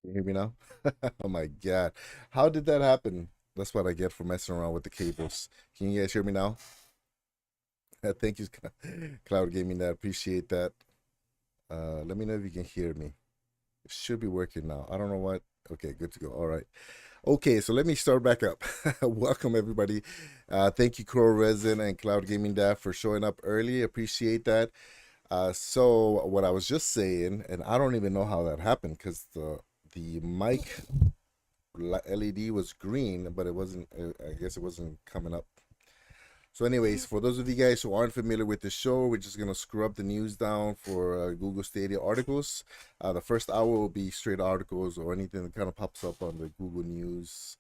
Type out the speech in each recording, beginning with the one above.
You hear me now? Oh my God. How did that happen? That's what I get for messing around with the cables. Can you guys hear me now? Thank you, Cloud Gaming. That appreciate that. Let me know if you can hear me. It should be working now. I don't know what. Okay, good to go. All right. Okay, so let me start back up. Welcome everybody. Thank you, Crow Resin and Cloud Gaming Dad for showing up early. Appreciate that. So what I was just saying, and I don't even know how that happened because the mic LED was green, but it wasn't. I guess it wasn't coming up. So, anyways, for those of you guys who aren't familiar with the show, we're just gonna screw up the news down for Google Stadia articles. The first hour will be straight articles or anything that kind of pops up on the Google News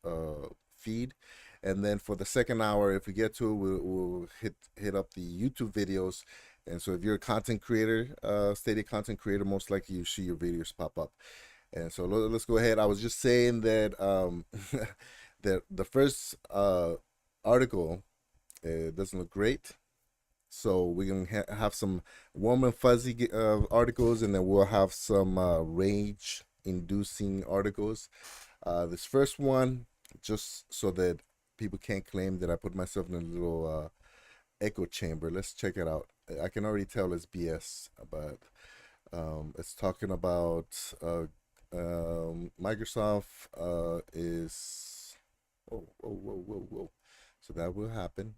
feed, and then for the second hour, if we get to it, we'll hit up the YouTube videos. And so, if you're a content creator, Stadia content creator, most likely you see your videos pop up. And so let's go ahead. I was just saying that that the first article doesn't look great. So we're gonna have some warm and fuzzy articles, and then we'll have some rage-inducing articles. This first one, just so that people can't claim that I put myself in a little echo chamber. Let's check it out. I can already tell it's BS, but it's talking about Microsoft is. Oh, whoa, whoa, whoa, whoa. So that will happen.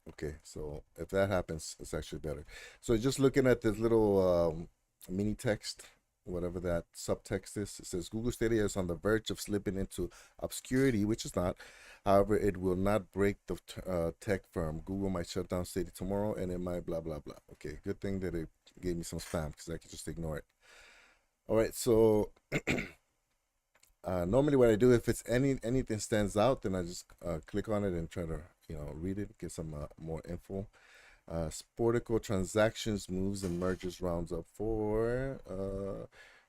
Okay, so if that happens, it's actually better. So just looking at this little mini text, whatever that subtext is, it says Google Stadia is on the verge of slipping into obscurity, which is not. However, it will not break the tech firm. Google might shut down Stadia tomorrow, and it might blah blah blah. Okay, good thing that it gave me some spam because I could just ignore it. All right, so normally what I do if it's anything stands out, then I just click on it and try to read it, get some more info. Sportico transactions moves and mergers rounds up for.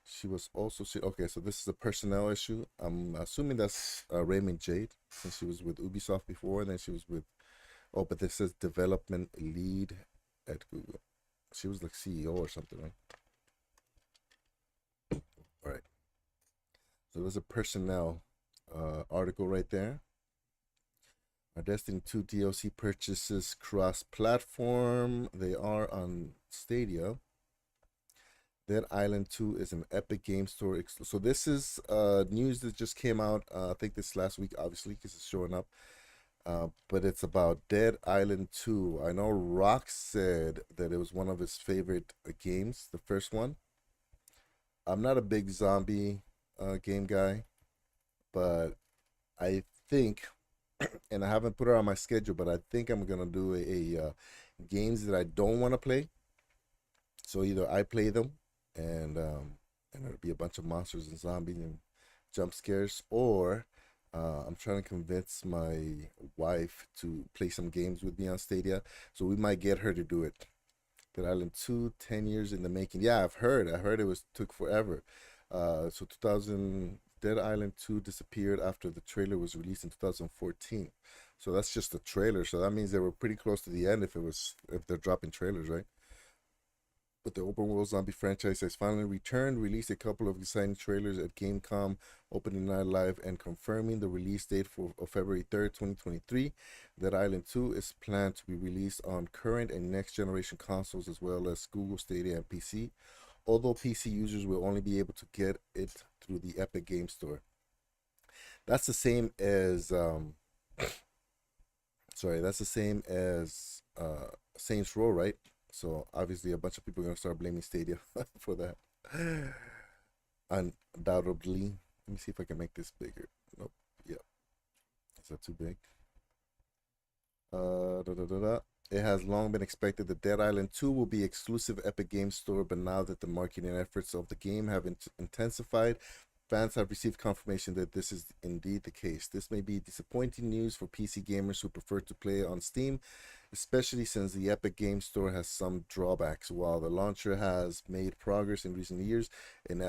She was also okay. So this is a personnel issue. I'm assuming that's Raymond Jade since she was with Ubisoft before, and then she was with. Oh, but this says development lead at Google. She was like CEO or something, right? All right. So there's a personnel article right there. Our Destiny 2 DLC purchases cross-platform. They are on Stadia. Dead Island 2 is an Epic Game Store. So this is news that just came out. I think this last week, obviously, because it's showing up. But it's about Dead Island 2. I know Rock said that it was one of his favorite games, the first one. I'm not a big zombie game guy, but I think, and I haven't put it on my schedule, but I think I'm gonna do games that I don't want to play. So either I play them, and it'll be a bunch of monsters and zombies and jump scares, or I'm trying to convince my wife to play some games with me on Stadia. So we might get her to do it. Dead Island 2, 10 years in the making. Yeah, I've heard. I heard it was took forever. So 2000 Dead Island 2 disappeared after the trailer was released in 2014. So that's just the trailer. So that means they were pretty close to the end if they're dropping trailers, right? But the open world zombie franchise has finally returned, released a couple of exciting trailers at Gamecom opening night live and confirming the release date for of February 3rd, 2023. Dead Island 2 is planned to be released on current and next generation consoles as well as Google Stadia and PC, although PC users will only be able to get it through the Epic Game Store. That's the same as that's the same as Saints Row, right? So obviously a bunch of people are gonna start blaming Stadia for that. Undoubtedly. Let me see if I can make this bigger. Nope. Yep. Is that too big? Da, da, da, da. It has long been expected that Dead Island 2 will be exclusive Epic Games Store, but now that the marketing efforts of the game have intensified, fans have received confirmation that this is indeed the case. This may be disappointing news for PC gamers who prefer to play on Steam, especially since the Epic Game Store has some drawbacks. While the launcher has made progress in recent years in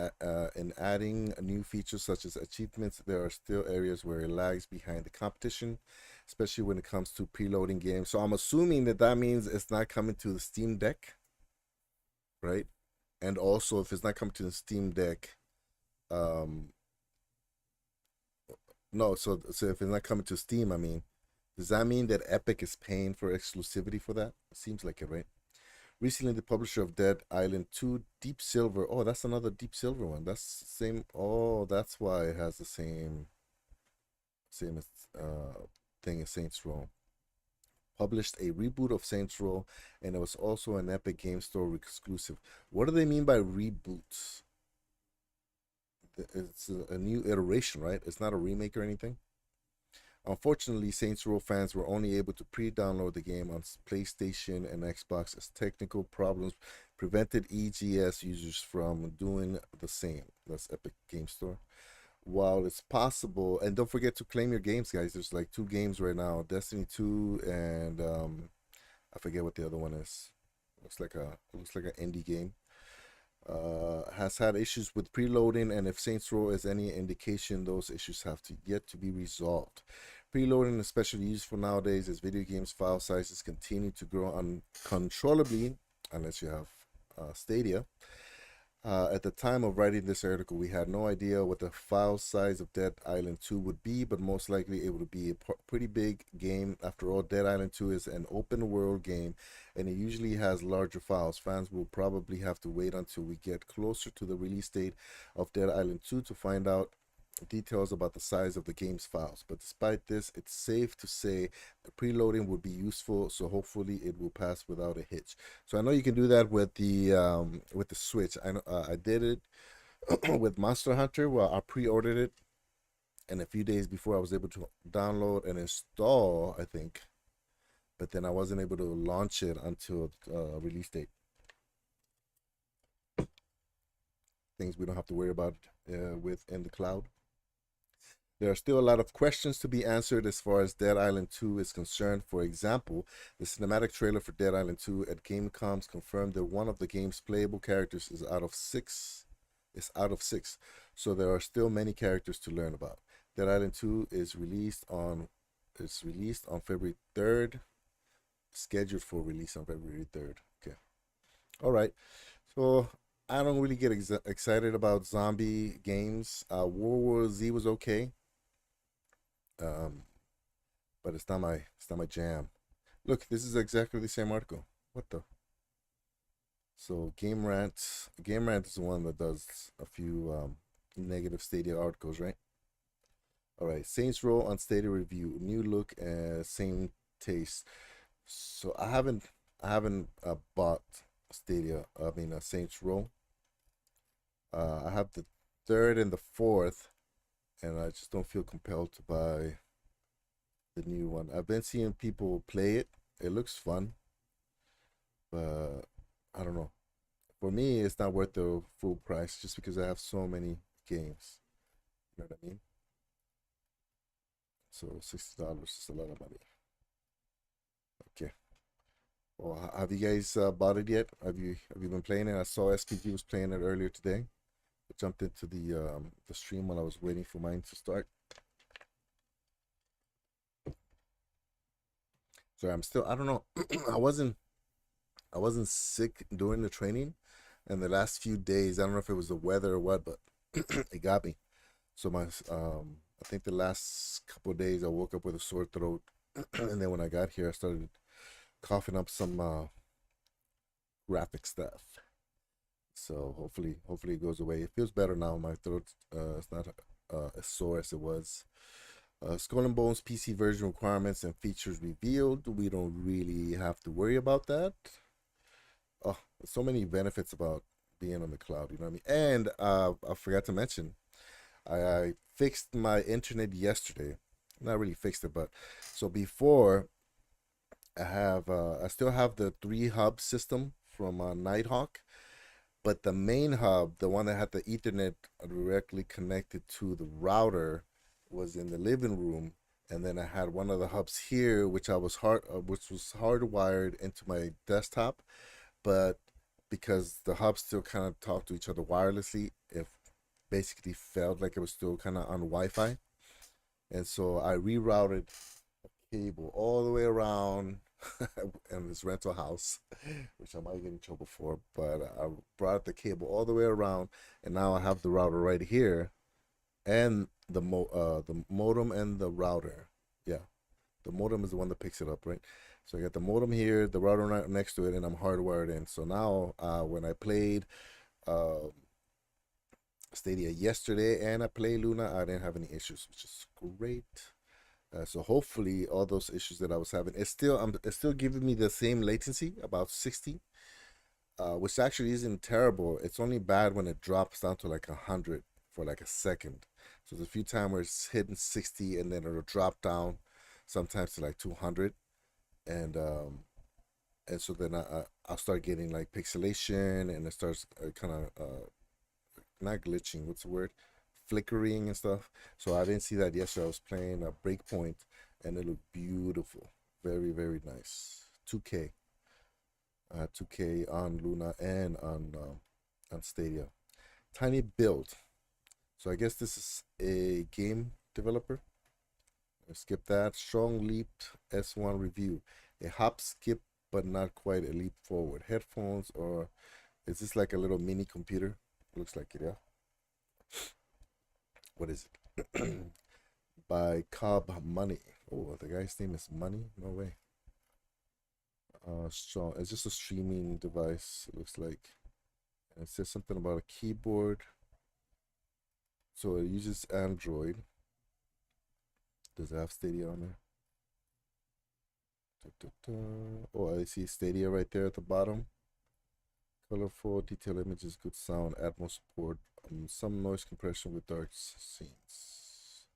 adding new features such as achievements, there are still areas where it lags behind the competition, especially when it comes to preloading games. So I'm assuming that that means it's not coming to the Steam Deck, right? And also, if it's not coming to the Steam Deck, Um, no, so if it's not coming to Steam, I mean, does that mean that Epic is paying for exclusivity for that? Seems like it, right? Recently, the publisher of Dead Island 2 Deep Silver. Oh, that's another Deep Silver one. That's the same. Oh, that's why it has the same thing as Saints Row. Published a reboot of Saints Row, and it was also an Epic Game Store exclusive. What do they mean by reboots? It's a new iteration, right? It's not a remake or anything. Unfortunately, Saints Row fans were only able to pre-download the game on PlayStation and Xbox as technical problems prevented EGS users from doing the same. That's Epic Game Store. While it's possible, and don't forget to claim your games, guys. There's like two games right now: Destiny 2 and I forget what the other one is. Looks like an indie game. Has had issues with preloading, and if Saints Row is any indication, those issues have to yet to be resolved. Preloading is especially useful nowadays as video games file sizes continue to grow uncontrollably, unless you have Stadia. At the time of writing this article, we had no idea what the file size of Dead Island 2 would be, but most likely it would be a pretty big game. After all, Dead Island 2 is an open world game and it usually has larger files. Fans will probably have to wait until we get closer to the release date of Dead Island 2 to find out details about the size of the game's files. But despite this, it's safe to say preloading would be useful, so hopefully it will pass without a hitch. So I know you can do that with the Switch. I know I did it with Monster Hunter. Well, I pre-ordered it, and a few days before I was able to download and install, I think, but then I wasn't able to launch it until release date. Things we don't have to worry about with in the cloud. There are still a lot of questions to be answered as far as Dead Island 2 is concerned. For example, the cinematic trailer for Dead Island 2 at Gamecoms confirmed that one of the game's playable characters is out of six. So there are still many characters to learn about. Dead Island 2 is released on February 3rd. Scheduled for release on February 3rd. Okay. All right. So I don't really get excited about zombie games. World War Z was okay. Um, but it's not my jam. Look, this is exactly the same article. What the? So Game Rant is the one that does a few negative Stadia articles, right? All right, Saints Row on Stadia review, new look and same taste. So I haven't bought Stadia. I mean, Saints Row. I have the third and the fourth, and I just don't feel compelled to buy the new one. I've been seeing people play it. It looks fun, but I don't know. For me, it's not worth the full price just because I have so many games. You know what I mean? So $60 is a lot of money. Okay. Well, have you guys bought it yet? Have you been playing it? I saw SPG was playing it earlier today. I jumped into the stream while I was waiting for mine to start. So I'm still, I don't know. I wasn't sick during the training, and the last few days, I don't know if it was the weather or what, but it got me. So I think the last couple of days I woke up with a sore throat, and then when I got here, I started coughing up some graphic stuff. So hopefully it goes away. It feels better now. My throat is not as sore as it was. Skull and Bones PC version requirements and features revealed. We don't really have to worry about that. Oh, so many benefits about being on the cloud. You know what I mean? And I forgot to mention, I fixed my internet yesterday. Not really fixed it, but so before I still have the three hub system from Nighthawk, but the main hub, the one that had the Ethernet directly connected to the router, was in the living room, and then I had one of the hubs here, which was hardwired into my desktop, but because the hubs still kind of talk to each other wirelessly, it basically felt like it was still kind of on Wi-Fi, and so I rerouted cable all the way around. in this rental house, which I might get in trouble for. But I brought the cable all the way around, and now I have the router right here, and the modem and the router. Yeah, the modem is the one that picks it up, right? So I got the modem here, the router right next to it, and I'm hardwired in. So now, when I played uh, Stadia yesterday and I played Luna, I didn't have any issues, which is great. So hopefully all those issues that I was having, it's still giving me the same latency, about 60, which actually isn't terrible. It's only bad when it drops down to like 100 for like a second. So there's a few times where it's hitting 60 and then it'll drop down sometimes to like 200, and so then I'll start getting like pixelation, and it starts kind of not glitching. What's the word? Flickering and stuff. So I didn't see that yesterday. I was playing a Breakpoint, and it looked beautiful, very very nice. 2K, 2K on Luna and on Stadia. Tiny build. So I guess this is a game developer. Skip that. Strong leap S1 review. A hop skip, but not quite a leap forward. Headphones, or is this like a little mini computer? Looks like it, yeah. What is it? By Cobb Money. Oh, the guy's name is Money? No way. Strong. It's just a streaming device, it looks like. And it says something about a keyboard. So it uses Android. Does it have Stadia on there? Da, da, da. Oh, I see Stadia right there at the bottom. Colorful, detailed images, good sound, Atmos support, some noise compression with dark scenes.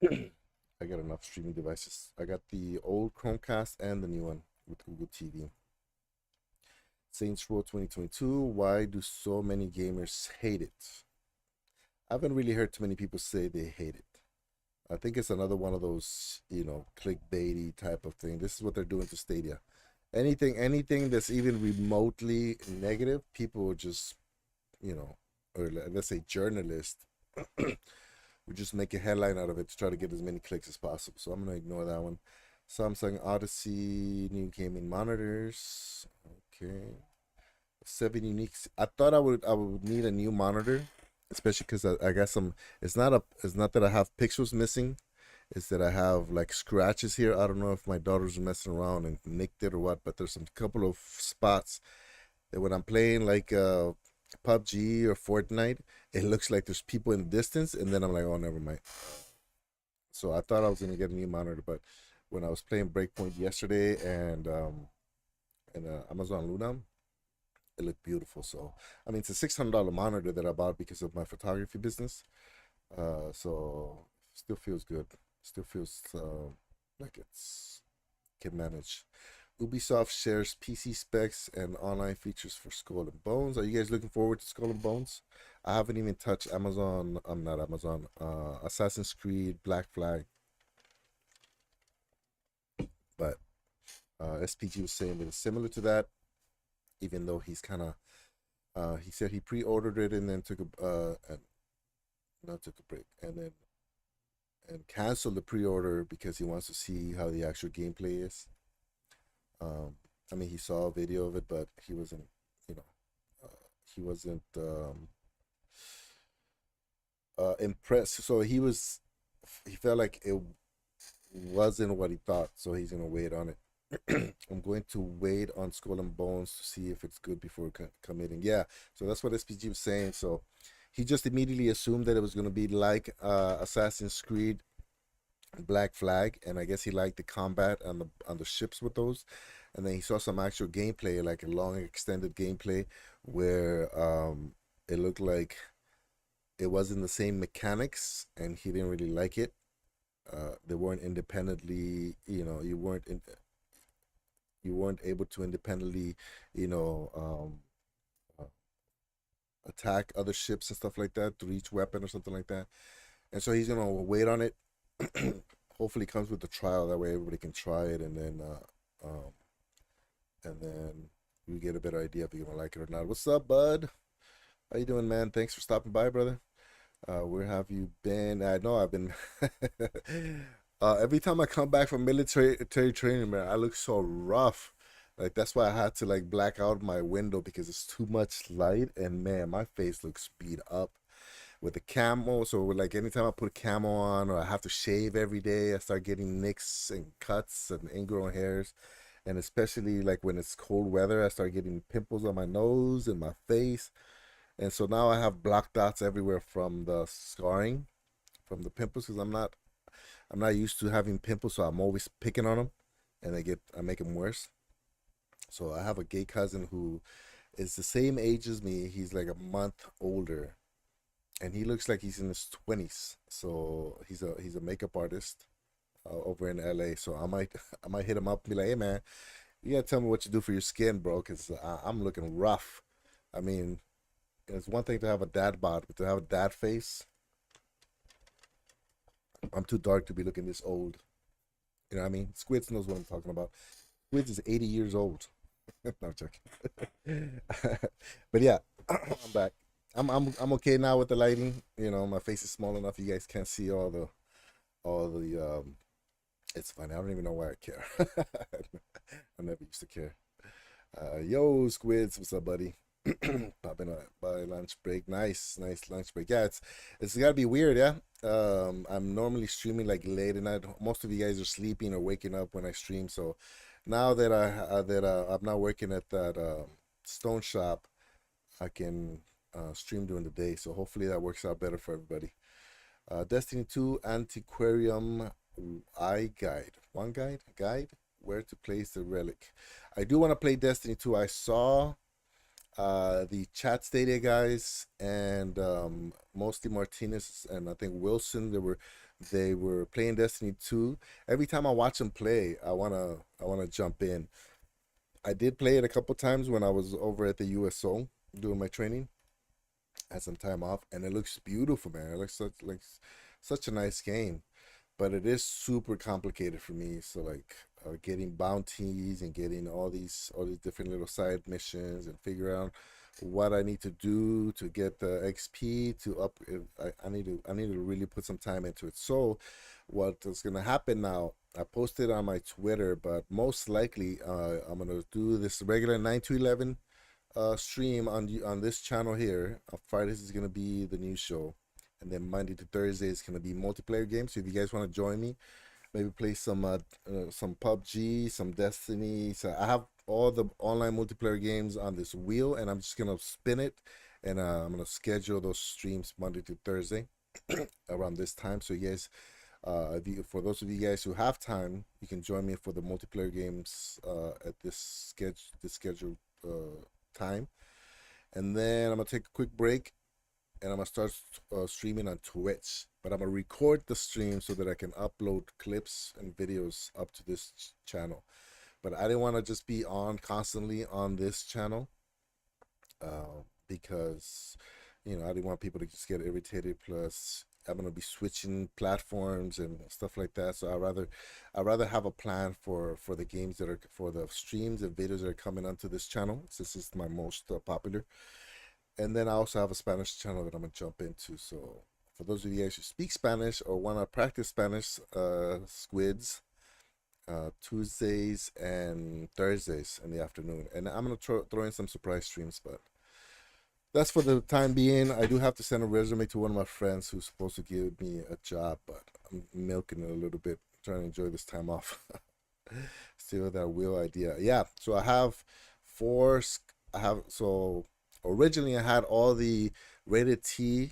I got enough streaming devices. I got the old Chromecast and the new one with Google TV. Saints Row 2022. Why do so many gamers hate it? I haven't really heard too many people say they hate it. I think it's another one of those, clickbaity type of thing. This is what they're doing to Stadia. Anything that's even remotely negative, people will just, or let's say journalists, would just make a headline out of it to try to get as many clicks as possible. So I'm gonna ignore that one. Samsung Odyssey new gaming monitors. Okay, 7 unique. I thought I would need a new monitor, especially because I got some. It's not that I have pixels missing. It's that I have like scratches here. I don't know if my daughters are messing around and nicked it or what, but there's some couple of spots that when I'm playing like PUBG or Fortnite, it looks like there's people in the distance, and then I'm like, oh, never mind. So I thought I was gonna get a new monitor, but when I was playing Breakpoint yesterday and Amazon Luna, it looked beautiful. So I mean, it's a $600 monitor that I bought because of my photography business. So still feels good. Still feels like it's can manage. Ubisoft shares PC specs and online features for Skull and Bones. Are you guys looking forward to Skull and Bones? I haven't even touched Amazon. I'm not Amazon. Assassin's Creed Black Flag, but SPG was saying that it's similar to that, even though he's kind of. He said he pre-ordered it and then took a and not took a break and canceled the pre-order because he wants to see how the actual gameplay is. I mean, he saw a video of it, but he wasn't, you know, he wasn't impressed. So he felt like it wasn't what he thought. So he's gonna wait on it. I'm going to wait on Skull and Bones to see if it's good before committing. Yeah, so that's what SPG was saying. So he just immediately assumed that it was going to be like Assassin's Creed Black Flag, and I guess he liked the combat on the ships with those. And then he saw some actual gameplay, like a long extended gameplay, where it looked like it wasn't the same mechanics, and he didn't really like it. They weren't independently, you weren't able to independently, you know, attack other ships and stuff like that through each weapon or something like that. And so he's gonna wait on it. Hopefully, it comes with the trial. That way, everybody can try it, and then you get a better idea if you're gonna like it or not. What's up, bud? How you doing, man? Thanks for stopping by, brother. Where have you been? I know I've been. Every time I come back from military training, man, I look so rough. Like that's why I had to like black out my window because it's too much light, and man, my face looks beat up with the camo. So like anytime I put camo on or I have to shave every day, I start getting nicks and cuts and ingrown hairs. And especially like when it's cold weather, I start getting pimples on my nose and my face. And so now I have black dots everywhere from the scarring, from the pimples, because I'm not used to having pimples, so I'm always picking on them, and I make them worse. So I have a gay cousin who is the same age as me. He's like a month older, and he looks like he's in his 20s. So he's a makeup artist over in LA. So I might I might hit him up and be like, hey man, you gotta tell me what you do for your skin, bro, because I'm looking rough. I mean, it's one thing to have a dad bod, but to have a dad face, I'm too dark to be looking this old. You know what I mean? Squids knows what I'm talking about. Squids is 80 years old. No, I'm joking. But yeah, I'm back. I'm okay now with the lighting. You know, my face is small enough you guys can't see all the. It's funny. I don't even know why I care. I never used to care. Yo, Squids, what's up, buddy? Popping up by lunch break. Nice lunch break. Yeah, it's gotta be weird, yeah. I'm normally streaming like late at night. Most of you guys are sleeping or waking up when I stream. So now that I'm not working at that stone shop, I can stream during the day. So hopefully that works out better for everybody. Destiny 2 Antiquarium I guide. One guide where to place the relic. I do want to play Destiny 2. I saw the chat Stadia guys and mostly Martinez and I think Wilson. They were playing Destiny 2. Every time I watch them play, I wanna jump in. I did play it a couple times when I was over at the USO doing my training. Had some time off, and it looks beautiful, man. It looks such a nice game, but it is super complicated for me. So like getting bounties and getting all these different little side missions and figure out what I need to do to get the XP to up. I need to really put some time into it. So what is gonna happen now? I posted on my Twitter, but most likely I'm gonna do this regular 9 to 11 stream on this channel here. On Fridays is gonna be the news show, and then Monday to Thursday is gonna be multiplayer games. So if you guys want to join me, maybe play some PUBG, some Destiny. So I have all the online multiplayer games on this wheel, and I'm just gonna spin it, and I'm gonna schedule those streams Monday to Thursday around this time. So you guys, for those of you guys who have time, you can join me for the multiplayer games at this scheduled time. And then I'm gonna take a quick break, and I'm gonna start streaming on Twitch. But I'm gonna record the stream so that I can upload clips and videos up to this channel. But I didn't want to just be on constantly on this channel because I didn't want people to just get irritated. Plus, I'm gonna be switching platforms and stuff like that. So I rather have a plan for the games that are for the streams and videos that are coming onto this channel, since it's my most popular. And then I also have a Spanish channel that I'm gonna jump into. So for those of you guys who speak Spanish or want to practice Spanish, Squids, Tuesdays and Thursdays in the afternoon, and I'm gonna throw in some surprise streams, but that's for the time being. I do have to send a resume to one of my friends who's supposed to give me a job, but I'm milking it a little bit, trying to enjoy this time off. Still that wheel idea. Yeah, so I have four. I have so originally I had all the rated T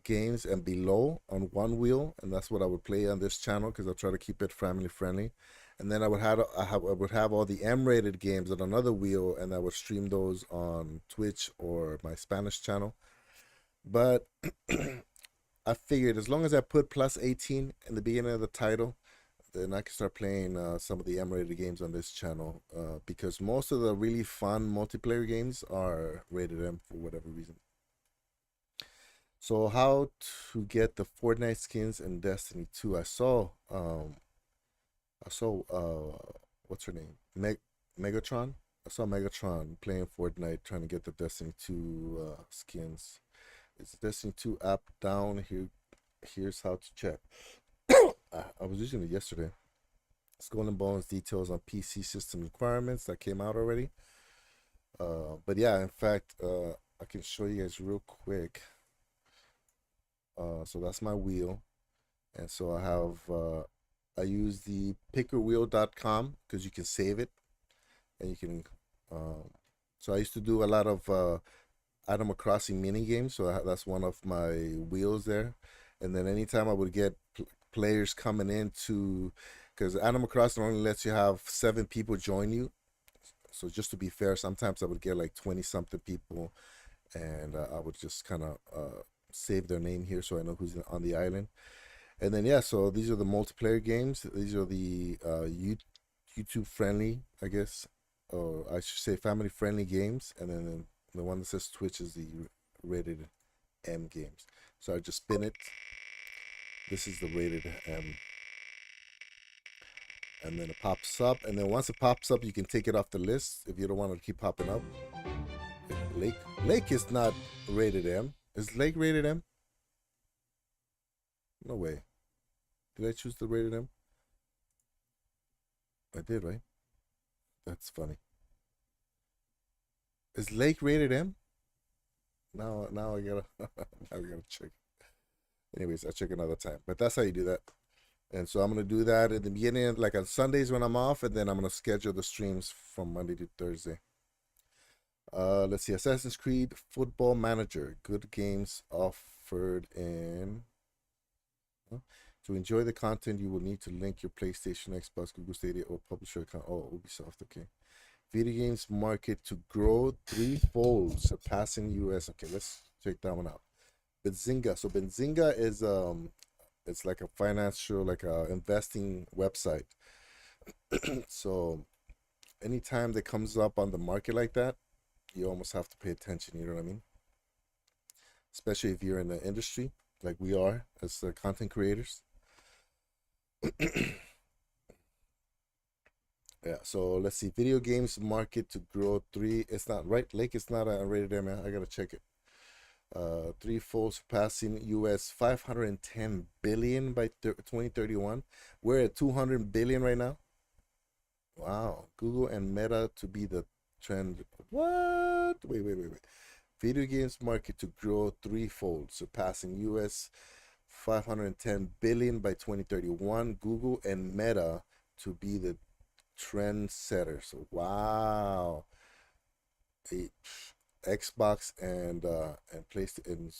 games and below on one wheel, and that's what I would play on this channel because I try to keep it family friendly. And then I would have all the M-rated games on another wheel, and I would stream those on Twitch or my Spanish channel. But I figured as long as I put plus 18 in the beginning of the title, then I can start playing some of the M-rated games on this channel because most of the really fun multiplayer games are rated M for whatever reason. So how to get the Fortnite skins in Destiny 2? I saw what's her name? Megatron. I saw Megatron playing Fortnite trying to get the Destiny 2 skins. It's the Destiny 2 app down here. Here's how to check. I was using it yesterday. Skull and Bones details on PC system requirements that came out already. But yeah, in fact, I can show you guys real quick. So that's my wheel, and so I use the pickerwheel.com because you can save it and you can. Um, so I used to do a lot of Animal Crossing mini games, so that's one of my wheels there. And then anytime I would get players coming into, because Animal Crossing only lets you have 7 people join you. So just to be fair, sometimes I would get like 20 something people, and I would just kind of save their name here so I know who's on the island. And then yeah, so these are the multiplayer games. These are the YouTube friendly, I guess, or I should say family friendly games. And then the one that says Twitch is the rated M games. So I just spin it. This is the rated M, and then it pops up. And then once it pops up, you can take it off the list if you don't want it to keep popping up. Lake Lake is not rated M. Is Lake rated M? No way. Did I choose the rated M? I did, right? That's funny. Is Lake rated M? Now I gotta now I gotta check. Anyways, I'll check another time. But that's how you do that. And so I'm gonna do that in the beginning, like on Sundays when I'm off, and then I'm gonna schedule the streams from Monday to Thursday. Let's see, Assassin's Creed Football Manager. Good games offered in. Huh? To enjoy the content, you will need to link your PlayStation, Xbox, Google Stadia, or publisher account. Oh, Ubisoft. Okay. Video games market to grow threefold, surpassing US. Okay, let's check that one out. Benzinga. So Benzinga is it's like a financial, like a investing website. So anytime that comes up on the market like that, you almost have to pay attention. You know what I mean? Especially if you're in the industry like we are as content creators. Yeah, so let's see. Video games market to grow three. It's not right. Lake, it's not a rated M. I gotta check it. Threefold surpassing US 510 billion by 2031. We're at 200 billion right now. Wow. Google and Meta to be the trend. What? Wait. Video games market to grow threefold, surpassing US 510 billion by 2031. Google and Meta to be the trendsetter. So wow. A, Xbox and PlayStation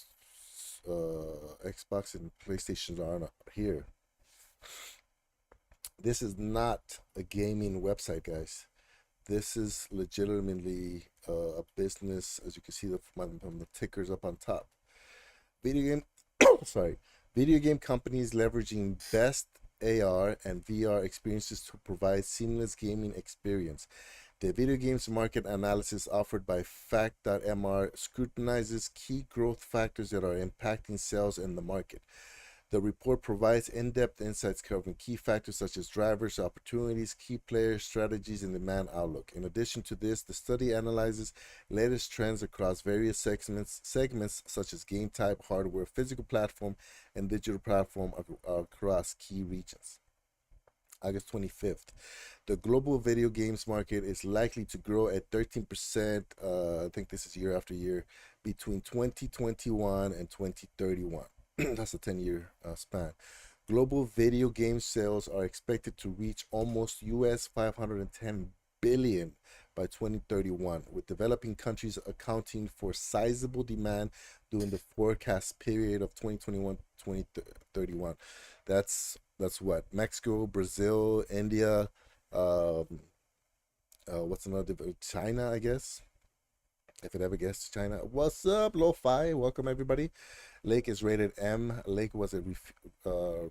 Xbox and PlayStation are not here. This is not a gaming website, guys. This is legitimately a business, as you can see from the tickers up on top. Video game, sorry, video game companies leveraging best AR and VR experiences to provide seamless gaming experience. The video games market analysis offered by Fact.mr scrutinizes key growth factors that are impacting sales in the market. The report provides in-depth insights covering key factors such as drivers, opportunities, key players, strategies, and demand outlook. In addition to this, the study analyzes latest trends across various segments such as game type, hardware, physical platform, and digital platform across key regions. August 25th. The global video games market is likely to grow at 13%. I think this is year after year between 2021 and 2031. That's a 10-year span. Global video game sales are expected to reach almost US 510 billion by 2031, with developing countries accounting for sizable demand during the forecast period of 2021-2031. That's what Mexico, Brazil, India, what's another? China, I guess. If it ever gets to China. What's up, Lo-Fi? Welcome, everybody. Lake is rated M. Lake was a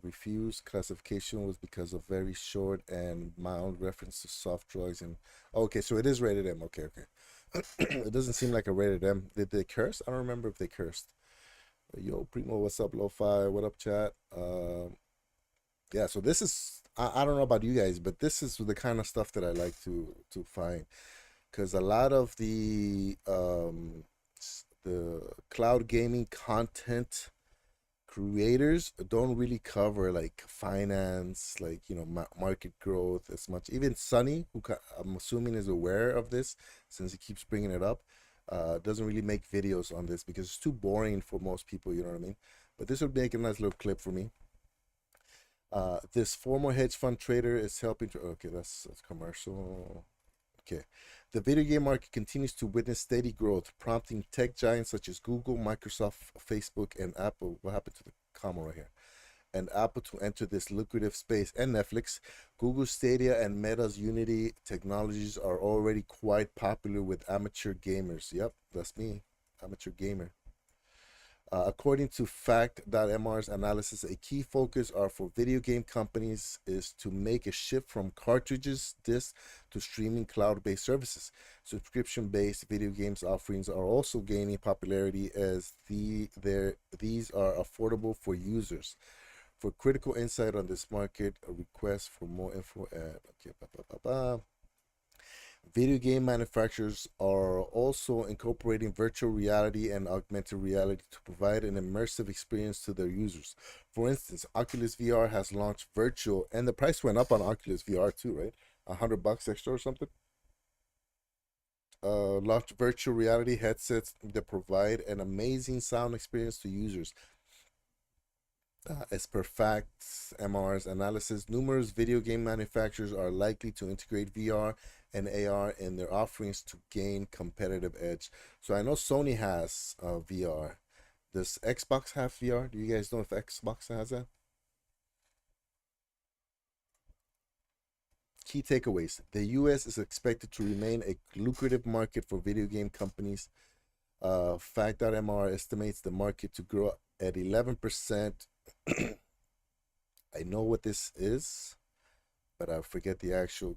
refused classification was because of very short and mild reference to soft drugs. And okay, so it is rated M. Okay. It doesn't seem like a rated M. Did they curse? I don't remember if they cursed. Yo, Primo, what's up, Lo-Fi? What up, chat? Yeah, so this is I don't know about you guys, but this is the kind of stuff that I like to find, because a lot of the cloud gaming content creators don't really cover like finance, like market growth as much. Even Sunny, who I'm assuming is aware of this since he keeps bringing it up, doesn't really make videos on this because it's too boring for most people. You know what I mean? But this would make a nice little clip for me. This former hedge fund trader is helping to. Okay, that's commercial. Okay. The video game market continues to witness steady growth, prompting tech giants such as Google, Microsoft, Facebook, and Apple. What happened to the comma right here? And Apple to enter this lucrative space, and Netflix. Google Stadia and Meta's Unity technologies are already quite popular with amateur gamers. Yep, that's me, amateur gamer. According to Fact.mr's analysis, a key focus are for video game companies is to make a shift from cartridges, discs, to streaming cloud-based services. Subscription-based video games offerings are also gaining popularity as these are affordable for users. For critical insight on this market, a request for more info at okay, Video game manufacturers are also incorporating virtual reality and augmented reality to provide an immersive experience to their users. For instance, Oculus VR has launched virtual, and the price went up on Oculus VR too, right? $100 extra or something. Launched virtual reality headsets that provide an amazing sound experience to users. As per Facts MR's analysis, numerous video game manufacturers are likely to integrate VR and AR in their offerings to gain competitive edge. So I know Sony has VR. Does Xbox have VR? Do you guys know if Xbox has that? Key takeaways. The US is expected to remain a lucrative market for video game companies. Fact.mr estimates the market to grow at 11%. I know what this is, but I forget the actual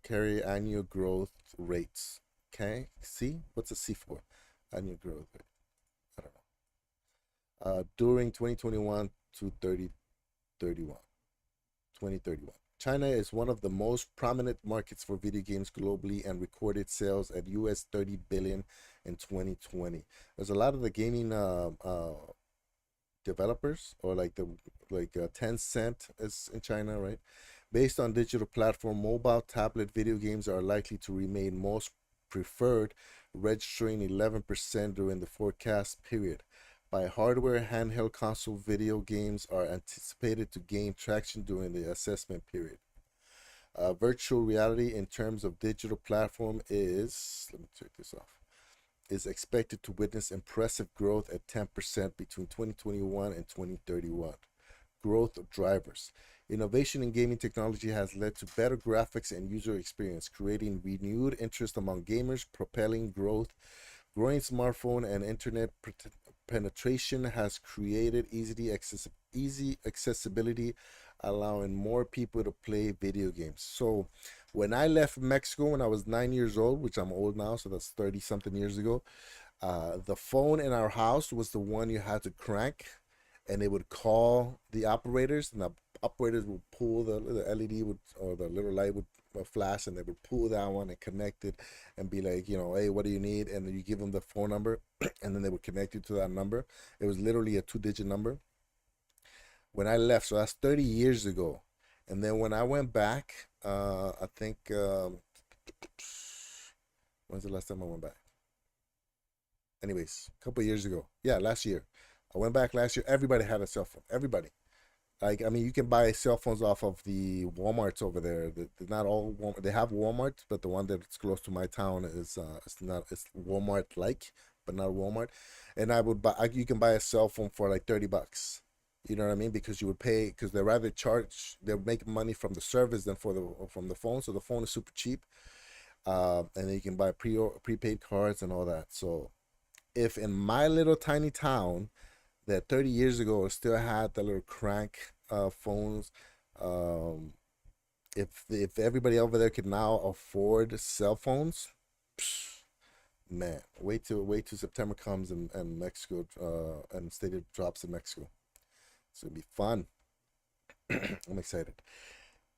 carry annual growth rates. Okay, C? What's a C for? Annual growth rate. I don't know. During 2021 to 2031. China is one of the most prominent markets for video games globally and recorded sales at US 30 billion in 2020. There's a lot of the gaming developers, or like Tencent is in China, right? Based on digital platform, mobile tablet video games are likely to remain most preferred, registering 11% during the forecast period. By hardware, handheld console video games are anticipated to gain traction during the assessment period. Virtual reality in terms of digital platform is, let me check this off, is expected to witness impressive growth at 10% between 2021 and 2031. Growth drivers. Innovation in gaming technology has led to better graphics and user experience, creating renewed interest among gamers, propelling growth. Growing smartphone and internet penetration has created easy accessibility, allowing more people to play video games. So when I left Mexico when I was 9 years old, which I'm old now, so that's 30 something years ago, the phone in our house was the one you had to crank, and they would call the operators, and the operators would pull the LED would, or the little light would flash, and they would pull that one and connect it and be like, hey, what do you need? And then you give them the phone number, and then they would connect you to that number. It was literally a 2-digit number. When I left, so that's 30 years ago. And then when I went back, I think, when's the last time I went back? Anyways, a couple of years ago. Yeah, last year. I went back last year. Everybody had a cell phone. Everybody. Like, I mean, you can buy cell phones off of the Walmarts over there. They're not all Walmart. They have Walmart, but the one that's close to my town is it's Walmart like, but not Walmart. And I would buy. You can buy a cell phone for like $30. You know what I mean? Because you would pay, because they're rather charge. They're making money from the service than from the phone. So the phone is super cheap, and then you can buy prepaid cards and all that. So if in my little tiny town that 30 years ago still had the little crank phones, if everybody over there could now afford cell phones, psh, man, wait till September comes and Mexico and Stadia drops in Mexico. It's gonna be fun. I'm excited.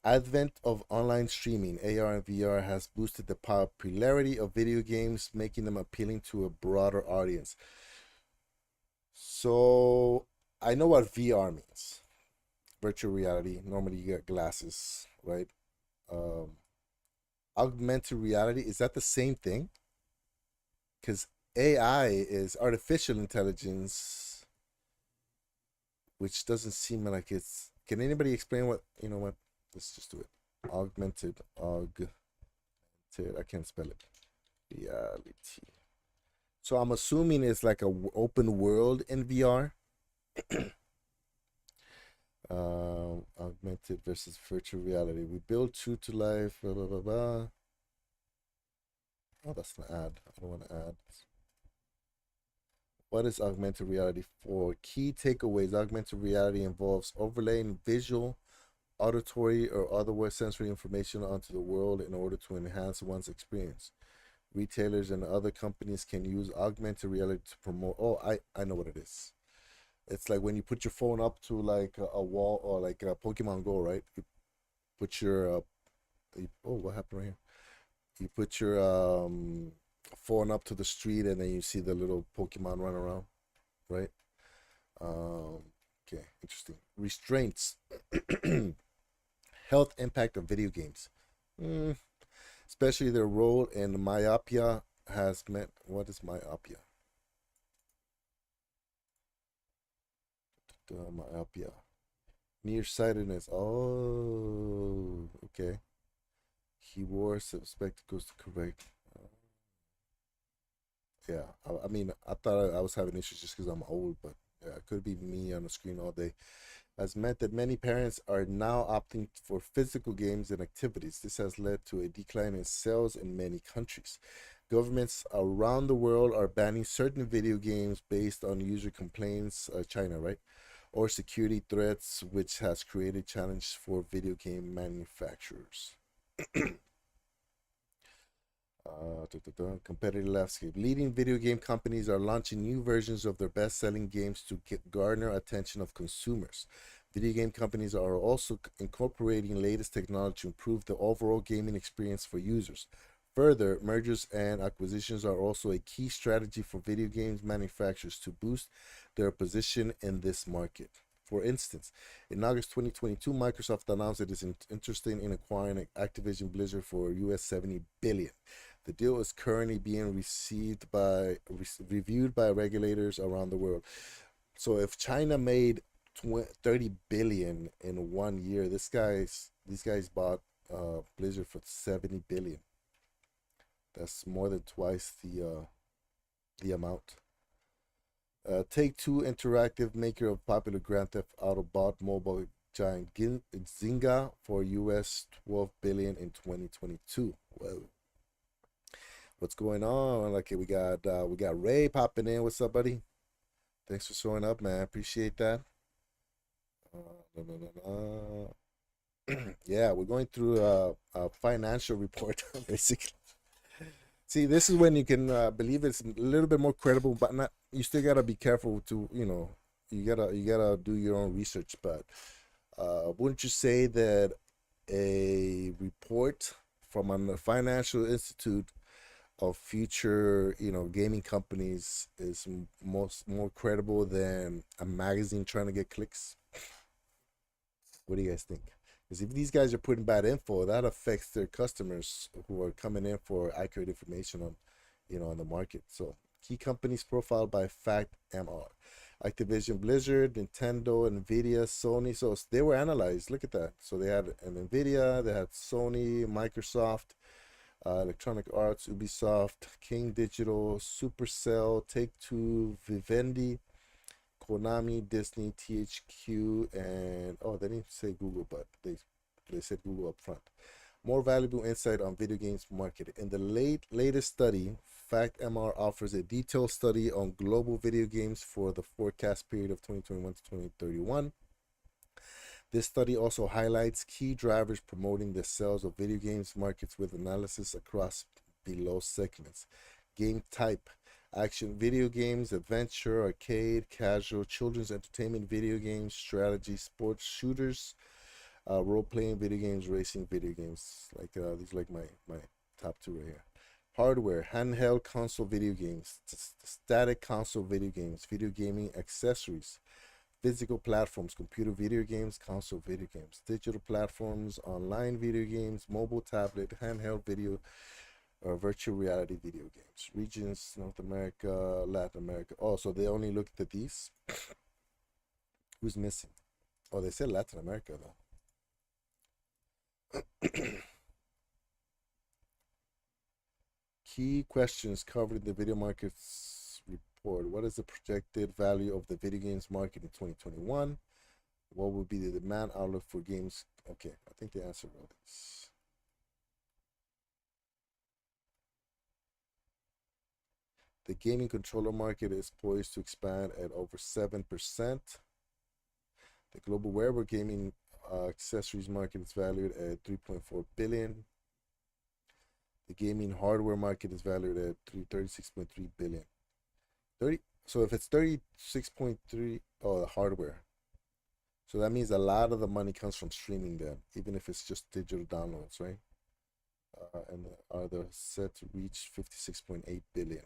Advent of online streaming, AR and VR, has boosted the popularity of video games, making them appealing to a broader audience. So I know what VR means. Virtual reality. Normally you get glasses, right? Um, Augmented reality, is that the same thing? Because AI is artificial intelligence, which doesn't seem like it's. Can anybody explain what? You know what? Let's just do it. Augmented. I can't spell it. Reality. So I'm assuming it's like a open world in VR. Augmented versus virtual reality. We build true to life. Blah blah blah blah. Oh, that's an ad. I don't want to add. What is augmented reality for? Key takeaways: augmented reality involves overlaying visual, auditory, or otherwise sensory information onto the world in order to enhance one's experience. Retailers and other companies can use augmented reality to promote. Oh, I know what it is. It's like when you put your phone up to like a wall or like a Pokemon Go, right? You put your oh, what happened right here? You put your phone up to the street and then you see the little Pokemon run around, right? Um, okay, interesting. Restraints, health impact of video games, mm, especially their role in myopia has meant. What is myopia? Myopia, nearsightedness. Oh, okay. He wore some spectacles to correct. Yeah, I mean, I thought I was having issues just because I'm old, but yeah, it could be me on the screen all day. Has meant that many parents are now opting for physical games and activities. This has led to a decline in sales in many countries. Governments around the world are banning certain video games based on user complaints, China, right? Or security threats, which has created challenges for video game manufacturers. Competitive landscape. Leading video game companies are launching new versions of their best selling games to garner attention of consumers. Video game companies are also incorporating latest technology to improve the overall gaming experience for users. Further, mergers and acquisitions are also a key strategy for video games manufacturers to boost their position in this market. For instance, in August 2022, Microsoft announced it is interested in acquiring Activision Blizzard for US 70 billion. The deal is currently being reviewed by regulators around the world. So if China made 30 billion in 1 year, these guys bought Blizzard for 70 billion. That's more than twice the amount. Take Two Interactive, maker of popular Grand Theft Auto, bought mobile giant Zynga for US 12 billion in 2022. Whoa. What's going on? Like we got Ray popping in. What's up, buddy? Thanks for showing up, man. Appreciate that. No, no, no, no. Yeah, we're going through a financial report, basically. See, this is when you can believe it's a little bit more credible, but not. You still gotta be careful to, you gotta do your own research. But wouldn't you say that a report from a financial institute of future, gaming companies is most more credible than a magazine trying to get clicks? What do you guys think? Because if these guys are putting bad info, that affects their customers who are coming in for accurate information on, on the market. So key companies profiled by Fact MR. Activision Blizzard, Nintendo, Nvidia, Sony. So they were analyzed. Look at that. So they had an Nvidia, they had Sony, Microsoft, Electronic Arts, Ubisoft, King Digital, Supercell, Take Two, Vivendi, Konami, Disney, THQ, and oh, they didn't say Google, but they said Google up front. More valuable insight on video games market. In the latest study, FactMR offers a detailed study on global video games for the forecast period of 2021 to 2031. This study also highlights key drivers promoting the sales of video games markets with analysis across below segments. Game type: action video games, adventure, arcade, casual, children's entertainment video games, strategy, sports, shooters, role-playing video games, racing video games. Like these are like my top two right here. Hardware: handheld console video games, static console video games, video gaming accessories, physical platforms, computer video games, console video games, digital platforms, online video games, mobile, tablet, handheld video, or virtual reality video games. Regions: North America, Latin America. Oh, so they only looked at these? Who's missing? Oh, they said Latin America, though. Key questions covered in the video markets report. What is the projected value of the video games market in 2021? What will be the demand outlook for games? Okay, I think they answered all these. The gaming controller market is poised to expand at over 7%. The global wearable gaming accessories market is valued at 3.4 billion. The gaming hardware market is valued at 36.3 billion. 30. So if it's 36.3, oh, the hardware. So that means a lot of the money comes from streaming then, even if it's just digital downloads, right? And are the set to reach 56.8 billion.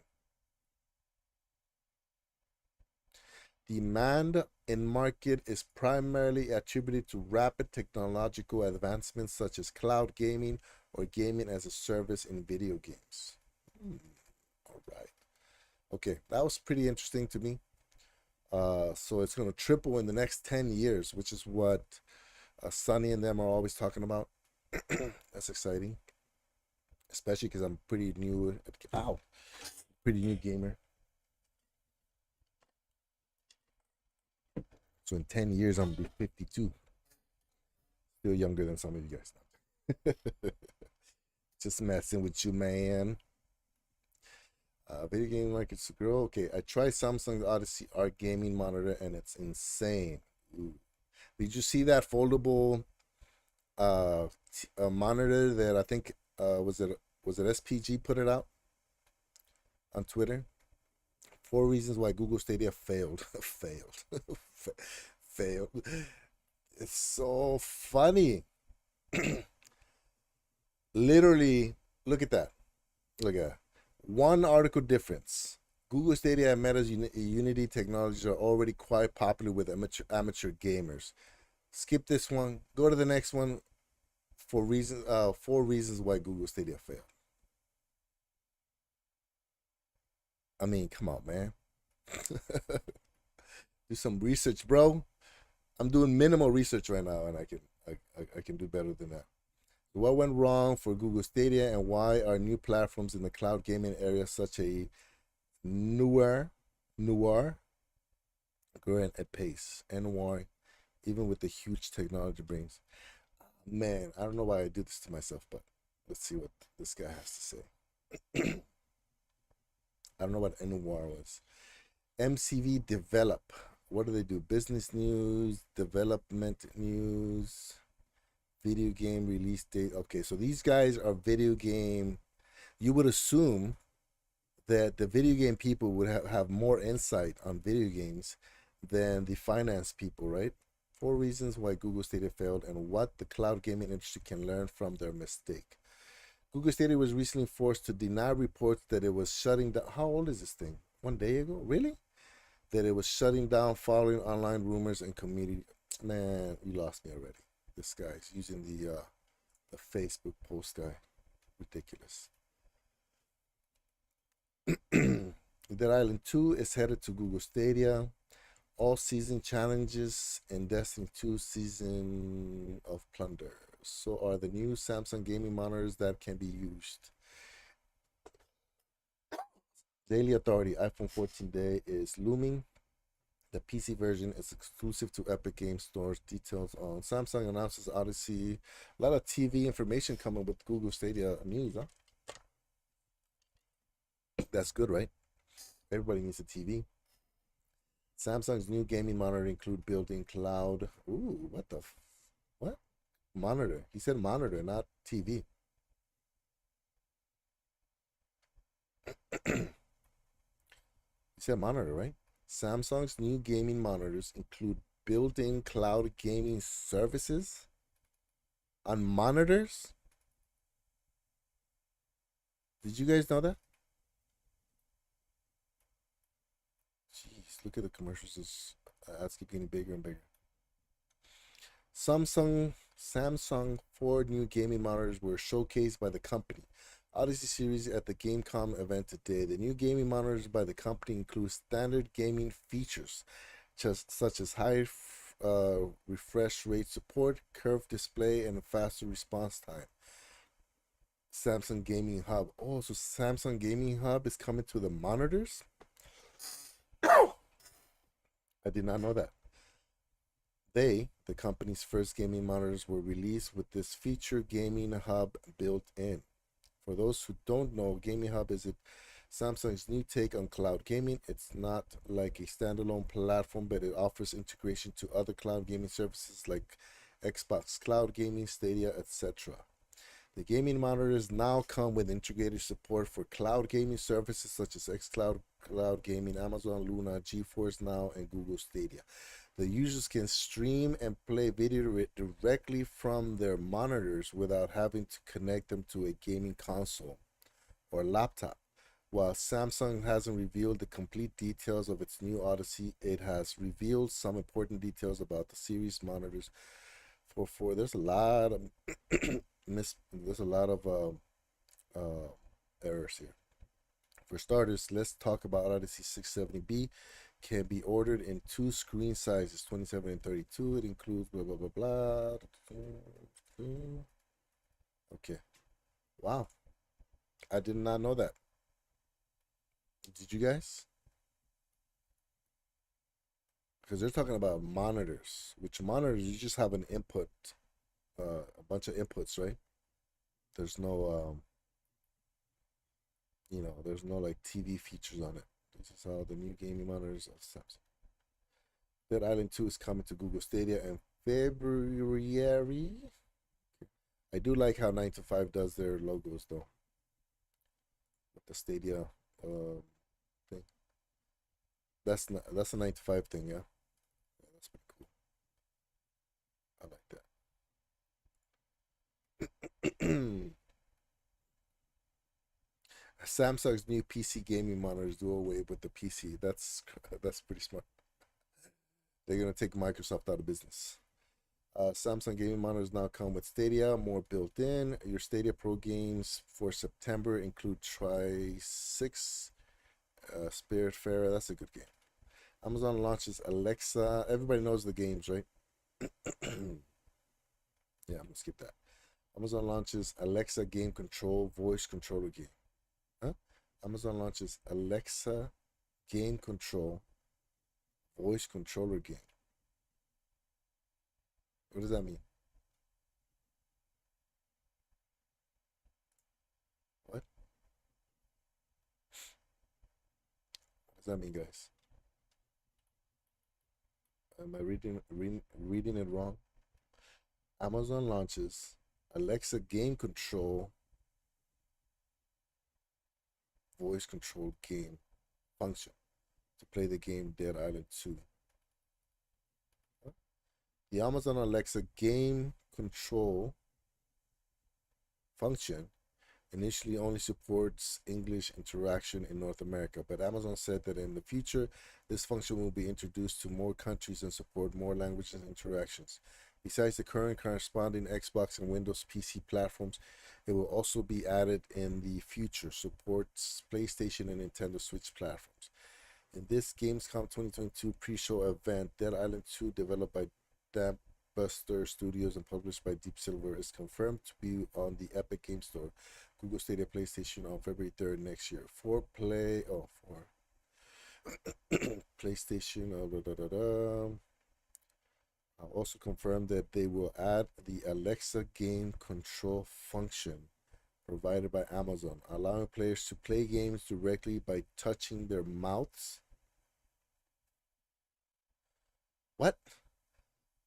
Demand in market is primarily attributed to rapid technological advancements such as cloud gaming or gaming as a service in video games. All right. Okay, that was pretty interesting to me. So it's going to triple in the next 10 years, which is what Sonny and them are always talking about. That's exciting, especially because I'm pretty new. Pretty new gamer. So in 10 years, I'm going to be 52. Still younger than some of you guys now. Just messing with you, man. Video game markets to grow. Okay, I tried Samsung Odyssey Art gaming monitor and it's insane. Ooh. Did you see that foldable monitor that I think was it SPG put it out on Twitter? 4 reasons why Google Stadia failed. Failed. It's so funny. Literally, look at that. Look at that. One article difference. Google Stadia and Meta's Unity technologies are already quite popular with amateur gamers. Skip this one. Go to the next one. 4 reasons why Google Stadia failed. I mean, come on, man. Do some research, bro. I'm doing minimal research right now, and I can do better than that. What went wrong for Google Stadia, and why are new platforms in the cloud gaming area such a newer growing at pace? And why, even with the huge technology brings? Man, I don't know why I do this to myself, but let's see what this guy has to say. I don't know what Anwar was. MCV Develop. What do they do? Business news, development news, video game release date. Okay, so these guys are video game. You would assume that the video game people would have more insight on video games than the finance people, right? 4 reasons why Google Stadia failed and what the cloud gaming industry can learn from their mistake. Google Stadia was recently forced to deny reports that it was shutting down. How old is this thing? 1 day ago? Really? That it was shutting down following online rumors and community. Man, you lost me already. This guy's using the Facebook post guy. Ridiculous. Dead Island 2 is headed to Google Stadia. All season challenges in Destiny 2 Season of Plunder. So are the new Samsung gaming monitors that can be used. Daily Authority iPhone 14 day is looming. The PC version is exclusive to Epic Game Store's details on Samsung announces Odyssey. A lot of TV information coming with Google Stadia news, huh? That's good, right? Everybody needs a TV. Samsung's new gaming monitor include built-in cloud. Ooh, what? Monitor. He said monitor, not TV. He said monitor, right? Samsung's new gaming monitors include built-in cloud gaming services on monitors. Did you guys know that? Jeez, look at the commercials. Ads keep getting bigger and bigger. Samsung 4 new gaming monitors were showcased by the company Odyssey series at the Gamescom event today. The new gaming monitors by the company include standard gaming features, such as high refresh rate support, curved display, and a faster response time. Samsung Gaming Hub. Oh, so Samsung Gaming Hub is coming to the monitors? I did not know that. The company's first gaming monitors, were released with this feature Gaming Hub built in. For those who don't know, Gaming Hub is Samsung's new take on cloud gaming. It's not like a standalone platform, but it offers integration to other cloud gaming services like Xbox Cloud Gaming, Stadia, etc. The gaming monitors now come with integrated support for cloud gaming services such as xCloud, Cloud Gaming, Amazon Luna, GeForce Now, and Google Stadia. The users can stream and play video directly from their monitors without having to connect them to a gaming console or laptop. While Samsung hasn't revealed the complete details of its new Odyssey, it has revealed some important details about the series monitors. There's a lot of there's a lot of errors here. For starters, let's talk about Odyssey 670B. Can be ordered in two screen sizes, 27 and 32. It includes blah blah blah blah. Okay. Wow. I did not know that. Did you guys? Because they're talking about monitors, which monitors you just have an input, a bunch of inputs, right? There's no, there's no like TV features on it. This is how the new gaming monitors of Samsung. Dead Island 2 is coming to Google Stadia in February. I do like how 9 to 5 does their logos though. With the Stadia thing. That's a 9 to 5 thing, yeah. That's pretty cool. I like that. Samsung's new PC gaming monitors do away with the PC. That's pretty smart. They're gonna take Microsoft out of business. Samsung gaming monitors now come with Stadia, more built in. Your Stadia Pro games for September include Try 6, Spiritfarer. That's a good game. Amazon launches Alexa. Everybody knows the games, right? Yeah, I'm gonna skip that. Amazon launches Alexa game control voice controller game. Huh? Amazon launches Alexa game control voice controller game. What does that mean? What? What does that mean, guys? Am I reading it wrong? Amazon launches Alexa game control voice control game function to play the game Dead Island 2. The Amazon Alexa game control function initially only supports English interaction in North America, but Amazon said that in the future, this function will be introduced to more countries and support more languages and interactions. Besides the current corresponding Xbox and Windows PC platforms, it will also be added in the future, supports PlayStation and Nintendo Switch platforms. In this Gamescom 2022 pre-show event, Dead Island 2, developed by Buster Studios and published by Deep Silver, is confirmed to be on the Epic Game Store, Google Stadia, PlayStation on February 3rd next year. For PlayStation, I'll also confirm that they will add the Alexa game control function provided by Amazon, allowing players to play games directly by touching their mouths. What?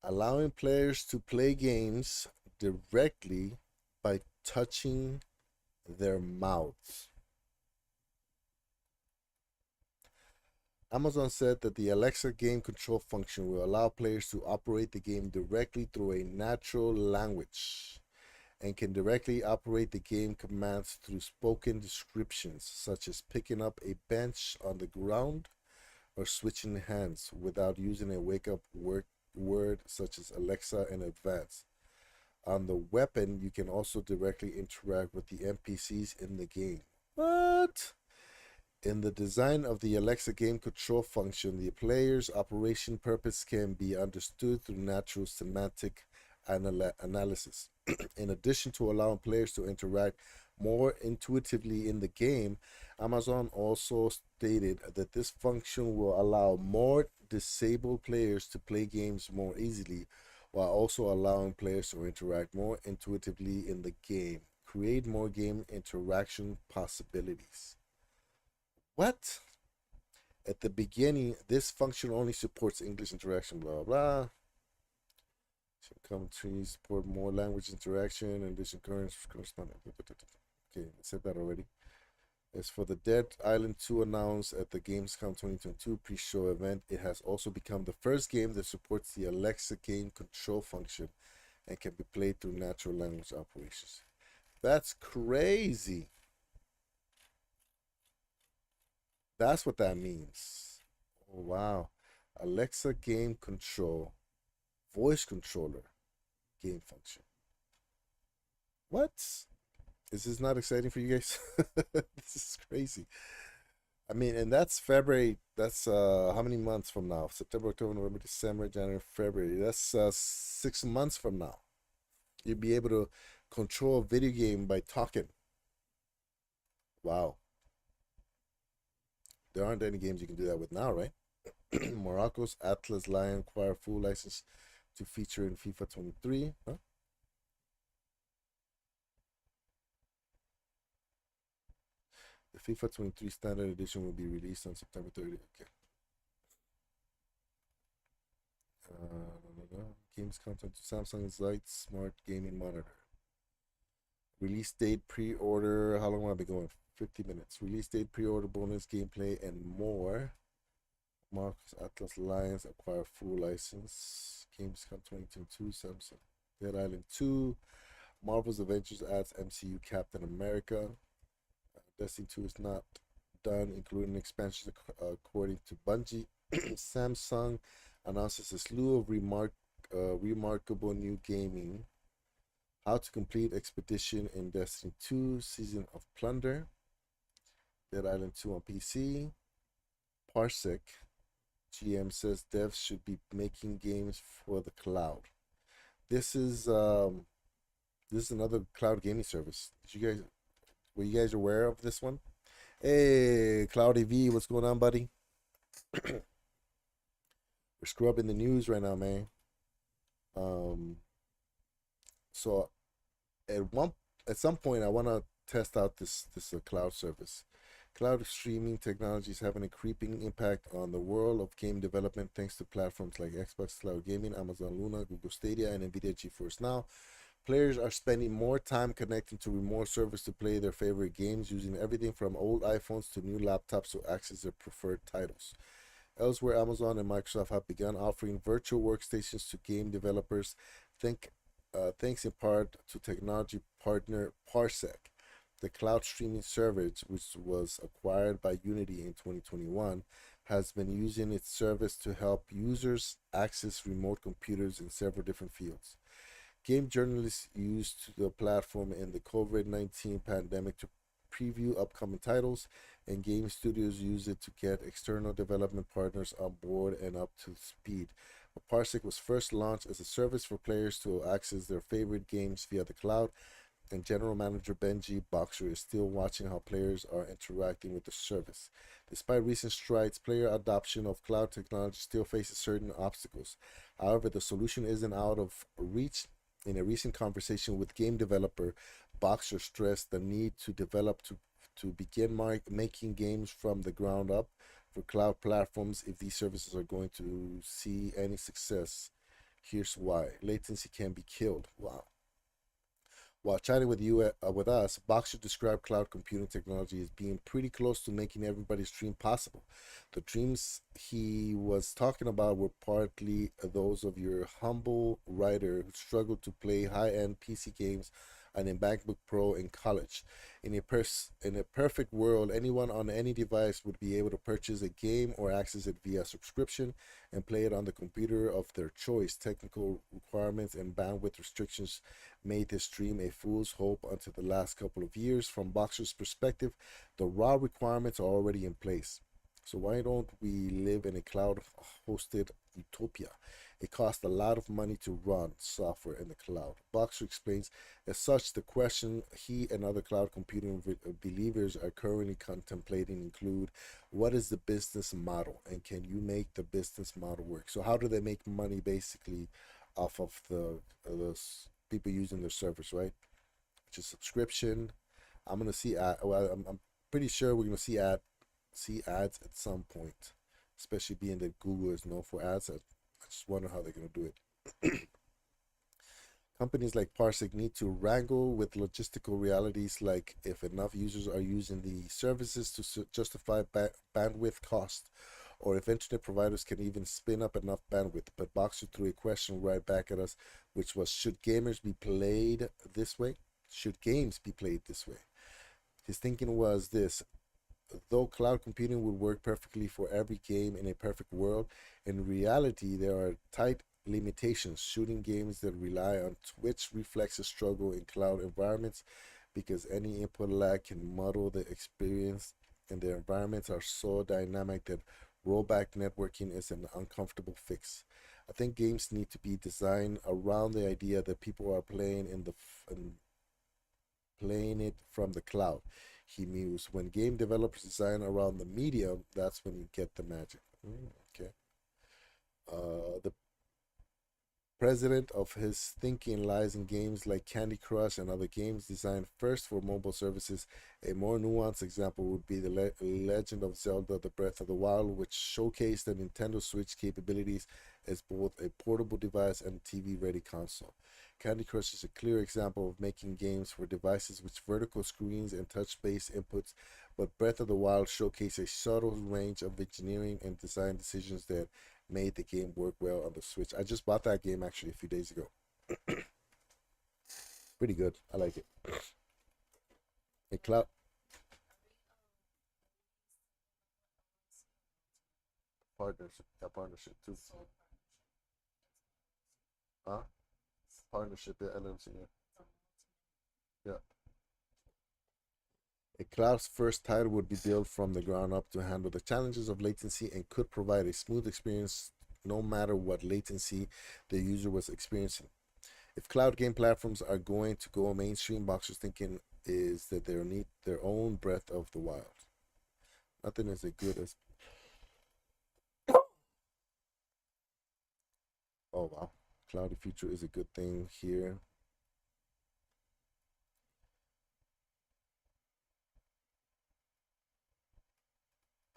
Allowing players to play games directly by touching their mouths. Amazon said that the Alexa game control function will allow players to operate the game directly through a natural language and can directly operate the game commands through spoken descriptions, such as picking up a bench on the ground, or switching hands without using a word such as Alexa in advance. On the weapon, you can also directly interact with the NPCs in the game. What? In the design of the Alexa game control function, the player's operation purpose can be understood through natural semantic analysis. In addition to allowing players to interact more intuitively in the game, Amazon also stated that this function will allow more disabled players to play games more easily, while also allowing players to interact more intuitively in the game, create more game interaction possibilities. What? At the beginning, this function only supports English interaction, blah, blah. Commentary support more language interaction and addition current corresponding. Okay, I said that already. As for the Dead Island 2 announced at the Gamescom 2022 pre-show event, it has also become the first game that supports the Alexa game control function and can be played through natural language operations. That's crazy. That's what that means. Oh, wow. Alexa game control, voice controller, game function. What? Is this not exciting for you guys? This is crazy. I mean, and that's February. That's how many months from now? September, October, November, December, January, February. That's 6 months from now. You'll be able to control a video game by talking. Wow. There aren't any games you can do that with now, right? Morocco's Atlas Lion acquire full license to feature in FIFA 23. Huh? The FIFA 23 Standard Edition will be released on September 30th. Okay. Games content to Samsung's Light Smart Gaming Monitor. Release date, pre-order. How long will I be going? 50 minutes. Release date, pre-order, bonus, gameplay, and more. Marcus Atlas Lions acquire full license. Gamescom 2022, Samsung. Dead Island 2. Marvel's Avengers adds MCU Captain America. Destiny 2 is not done, including expansions according to Bungie. Samsung announces a slew of remarkable new gaming. How to complete expedition in Destiny 2, Season of Plunder. Dead Island 2 on PC. Parsec. GM says devs should be making games for the cloud. This is another cloud gaming service. Were you guys aware of this one? Hey, Cloudy V, what's going on, buddy? We're scrubbing the news right now, man. So at some point, I want to test out this cloud service. Cloud streaming technology is having a creeping impact on the world of game development thanks to platforms like Xbox Cloud Gaming, Amazon Luna, Google Stadia, and Nvidia GeForce Now. Players are spending more time connecting to remote servers to play their favorite games, using everything from old iPhones to new laptops to access their preferred titles. Elsewhere, Amazon and Microsoft have begun offering virtual workstations to game developers, thanks in part to technology partner Parsec. The cloud streaming service, which was acquired by Unity in 2021, has been using its service to help users access remote computers in several different fields. Game journalists used the platform in the COVID-19 pandemic to preview upcoming titles, and game studios use it to get external development partners on board and up to speed. Parsec was first launched as a service for players to access their favorite games via the cloud, and General Manager Benji Boxer is still watching how players are interacting with the service. Despite recent strides, player adoption of cloud technology still faces certain obstacles. However, the solution isn't out of reach. In a recent conversation with game developer, Boxer stressed the need to develop to begin making games from the ground up for cloud platforms if these services are going to see any success. Here's why. Latency can be killed. Wow. While chatting with us, Boxer described cloud computing technology as being pretty close to making everybody's dream possible. The dreams he was talking about were partly those of your humble writer who struggled to play high-end PC games and a MacBook Pro in college. In a perfect world, anyone on any device would be able to purchase a game or access it via subscription and play it on the computer of their choice. Technical requirements and bandwidth restrictions made this dream a fool's hope until the last couple of years. From Boxer's perspective, the raw requirements are already in place. So why don't we live in a cloud-hosted utopia? It costs a lot of money to run software in the cloud. Boxer explains, as such, the question he and other cloud computing believers are currently contemplating include, what is the business model, and can you make the business model work? So how do they make money basically off of the people using their servers, right? Which is subscription. I'm gonna see well, I'm pretty sure we're gonna see ads at some point, especially being that Google is known for ads. I just wonder how they're gonna do it. Companies like Parsec need to wrangle with logistical realities like if enough users are using the services to justify bandwidth cost, or if internet providers can even spin up enough bandwidth. But Boxer threw a question right back at us, which was, should gamers be played this way? Should games be played this way? His thinking was this: though cloud computing would work perfectly for every game in a perfect world, in reality there are tight limitations. Shooting games that rely on twitch reflexes struggle in cloud environments because any input lag can muddle the experience, and their environments are so dynamic that rollback networking is an uncomfortable fix. I think games need to be designed around the idea that people are playing it from the cloud. He mused. When game developers design around the medium, that's when you get the magic. Okay. The president of his thinking lies in games like Candy Crush and other games designed first for mobile services. A more nuanced example would be the Legend of Zelda: The Breath of the Wild, which showcased the Nintendo Switch capabilities as both a portable device and TV-ready console. Candy Crush is a clear example of making games for devices with vertical screens and touch-based inputs, but Breath of the Wild showcased a subtle range of engineering and design decisions that made the game work well on the Switch. I just bought that game actually a few days ago. Pretty good. I like it. A cloud partnership, yeah, partnership too. Huh? Partnership, yeah, LLC, yeah. Yeah. A cloud's first title would be built from the ground up to handle the challenges of latency and could provide a smooth experience no matter what latency the user was experiencing. If cloud game platforms are going to go mainstream, Boxer's thinking is that they need their own Breath of the Wild. Nothing is as good as. Oh wow, cloudy future is a good thing here.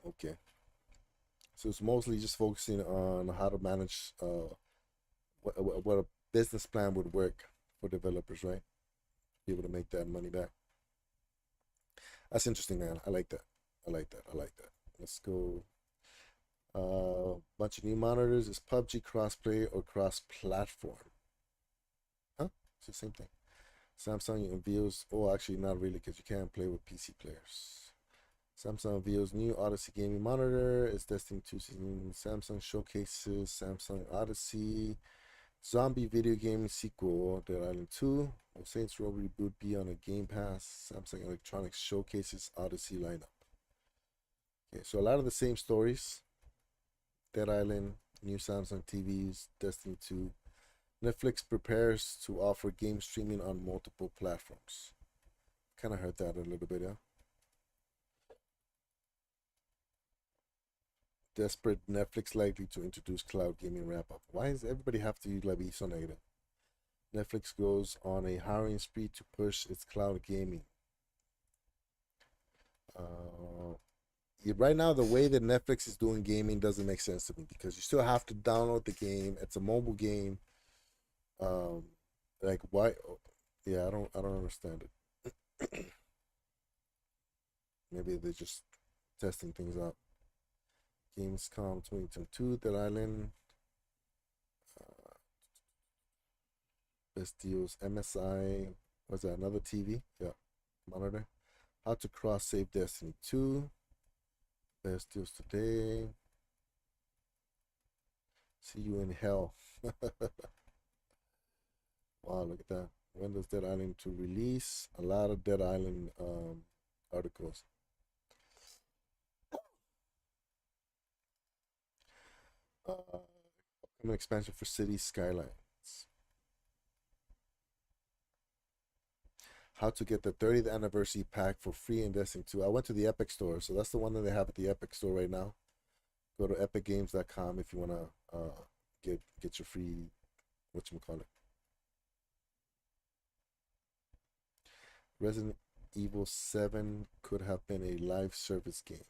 Okay, so it's mostly just focusing on how to manage what a business plan would work for developers, right? Be able to make that money back. That's interesting, man. I like that. I like that. I like that. Let's go. Bunch of new monitors. Is PUBG crossplay or cross platform? Huh? It's the same thing. Samsung unveils. Oh, actually, not really, because you can't play with PC players. Samsung unveils new Odyssey gaming monitor. It's destined to Samsung showcases Samsung Odyssey zombie video game sequel, Dead Island 2. Will Saints Row reboot be on a Game Pass? Samsung Electronics showcases Odyssey lineup. Okay, so a lot of the same stories. Dead Island, new Samsung TVs, Destiny 2. Netflix prepares to offer game streaming on multiple platforms. Kind of heard that a little bit, yeah. Desperate Netflix likely to introduce cloud gaming wrap up. Why does everybody have to like be so negative? Netflix goes on a hiring spree to push its cloud gaming. Uh, right now, the way that Netflix is doing gaming doesn't make sense to me because you still have to download the game. It's a mobile game. Um, like why? Yeah, I don't understand it. Maybe they're just testing things out. Gamescom 2022, Dead Island, uh, best deals, MSI. Was that another TV? Yeah, monitor. How to cross save Destiny 2. Best deals today. See you in hell. Wow, look at that. When does Dead Island 2 release? A lot of Dead Island articles. An expansion for City Skylines. How to get the 30th anniversary pack for free in Destiny 2. I went to the Epic store, so that's the one that they have at the Epic store right now. Go to epicgames.com if you want to get your free, whatchamacallit. Resident Evil 7 could have been a live service game.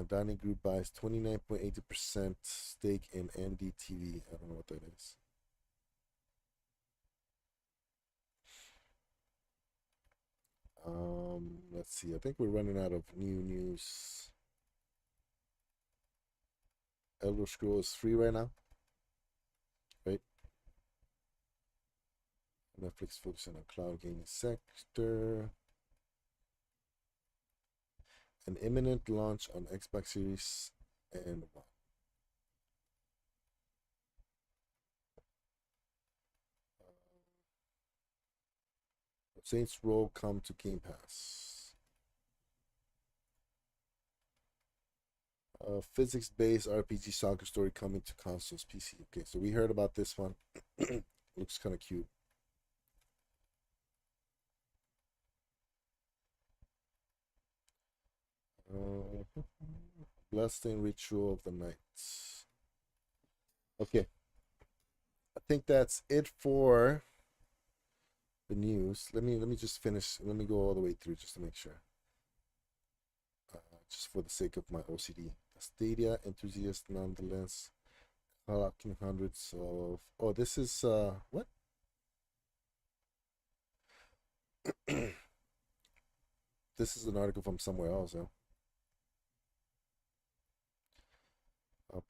Dining Group buys 29.80% stake in NDTV. I don't know what that is. Let's see. I think we're running out of new news. Elder Scrolls is free right now, right? Netflix focusing on cloud gaming sector. An imminent launch on Xbox Series and One. Saints Row come to Game Pass. Physics-based RPG soccer story coming to consoles, PC. Okay, so we heard about this one. Looks kind of cute. Bloodstained Ritual of the Night. Okay, I think that's it for the news. Let me just finish. Let me go all the way through just to make sure. Just for the sake of my OCD. Stadia enthusiast nonetheless. Unlocking hundreds of. Oh, this is what? This is an article from somewhere else. Huh?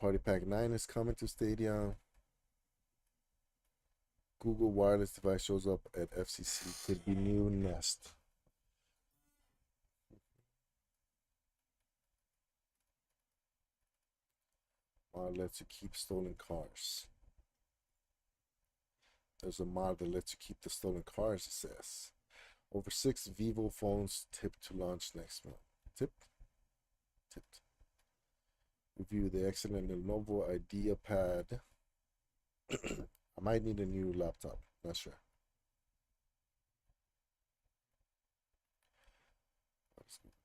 Party Pack 9 is coming to Stadia. Google wireless device shows up at FCC. Could be new Nest. Lets you keep stolen cars. There's a mod that lets you keep the stolen cars, it says. Over 6 Vivo phones tipped to launch next month. Tipped? Tipped. Review the excellent Lenovo IdeaPad. I might need a new laptop. Not sure.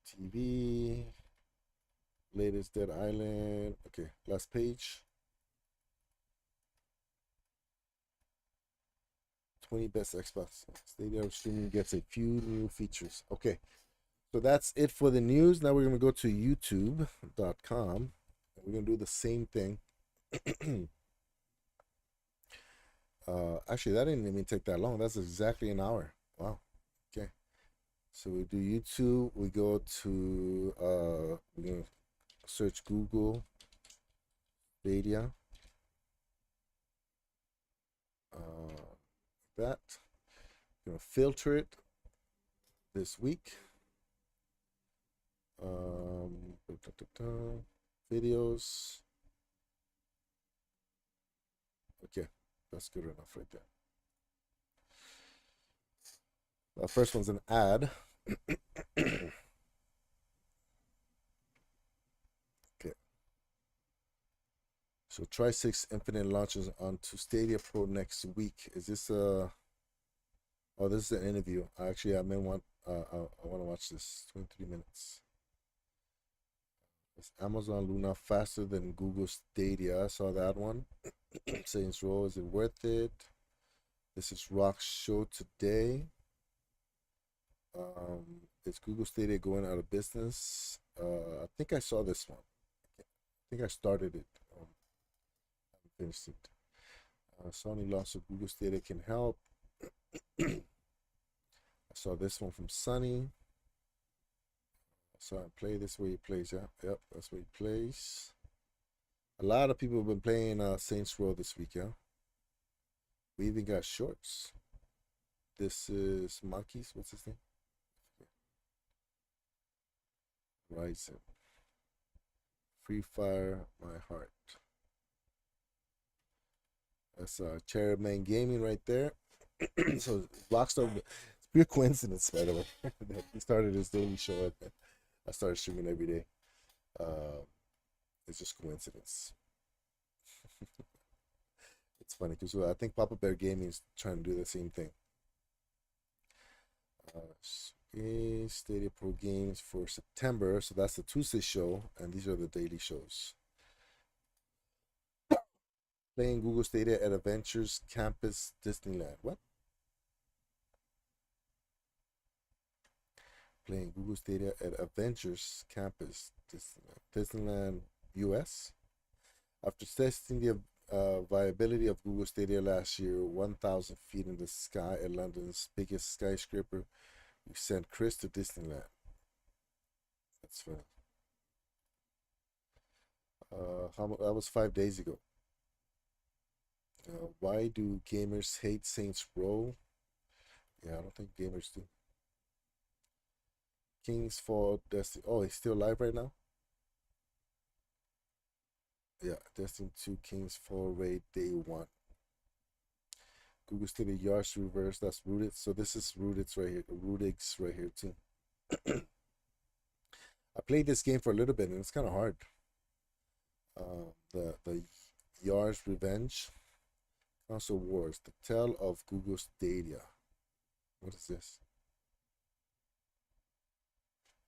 TV. Latest Dead Island. Okay, last page. 20 best Xbox. Stadia streaming gets a few new features. Okay, so that's it for the news. Now we're going to go to youtube.com. We're going to do the same thing. Actually, that didn't even take that long. That's exactly an hour. Wow. Okay. So we do YouTube. We go to, we're going to search Google Stadia. That. I'm going to filter it this week. Videos. Okay, that's good enough right there. The first one's an ad. Okay. So Tri-6 Infinite launches onto Stadia Pro next week. Is this oh, this is an interview. Actually, I want to watch this. 23 minutes. It's Amazon Luna faster than Google Stadia. I saw that one. Saints Row, is it worth it? This is Rock's show today. Is Google Stadia going out of business? I think I saw this one. I think I started it. I haven't finished it. Sony lost, so Google Stadia can help. I saw this one from Sunny. So I play this way he plays, yeah. Yep, that's where he plays. A lot of people have been playing Saints Row this week, yeah. We even got shorts. This is Monkeys. What's his name? Ryzen. Free Fire, My Heart. That's Chairman Gaming right there. So Rockstar, it's pure coincidence, by the way. That he started his daily show. I started streaming every day. It's just coincidence. It's funny because I think Papa Bear Gaming is trying to do the same thing. Stadia Pro Games for September. So that's the Tuesday show, and these are the daily shows. Playing Google Stadia at Adventures Campus Disneyland. What? Playing Google Stadia at Adventures Campus Disneyland US. After testing the viability of Google Stadia last year, 1,000 feet in the sky at London's biggest skyscraper, we sent Chris to Disneyland. That's funny. That was 5 days ago. Why do gamers hate Saints Row? Yeah, I don't think gamers do. King's Fall Destiny. Oh, he's still live right now? Yeah, Destiny 2 King's Fall Raid Day 1. Google Stadia Yards Reverse. That's Rooted. So this is Rooted's right here. Rooted's right here too. I played this game for a little bit and it's kind of hard. The Yar's Revenge. Console Wars. The Tale of Google Stadia. What is this?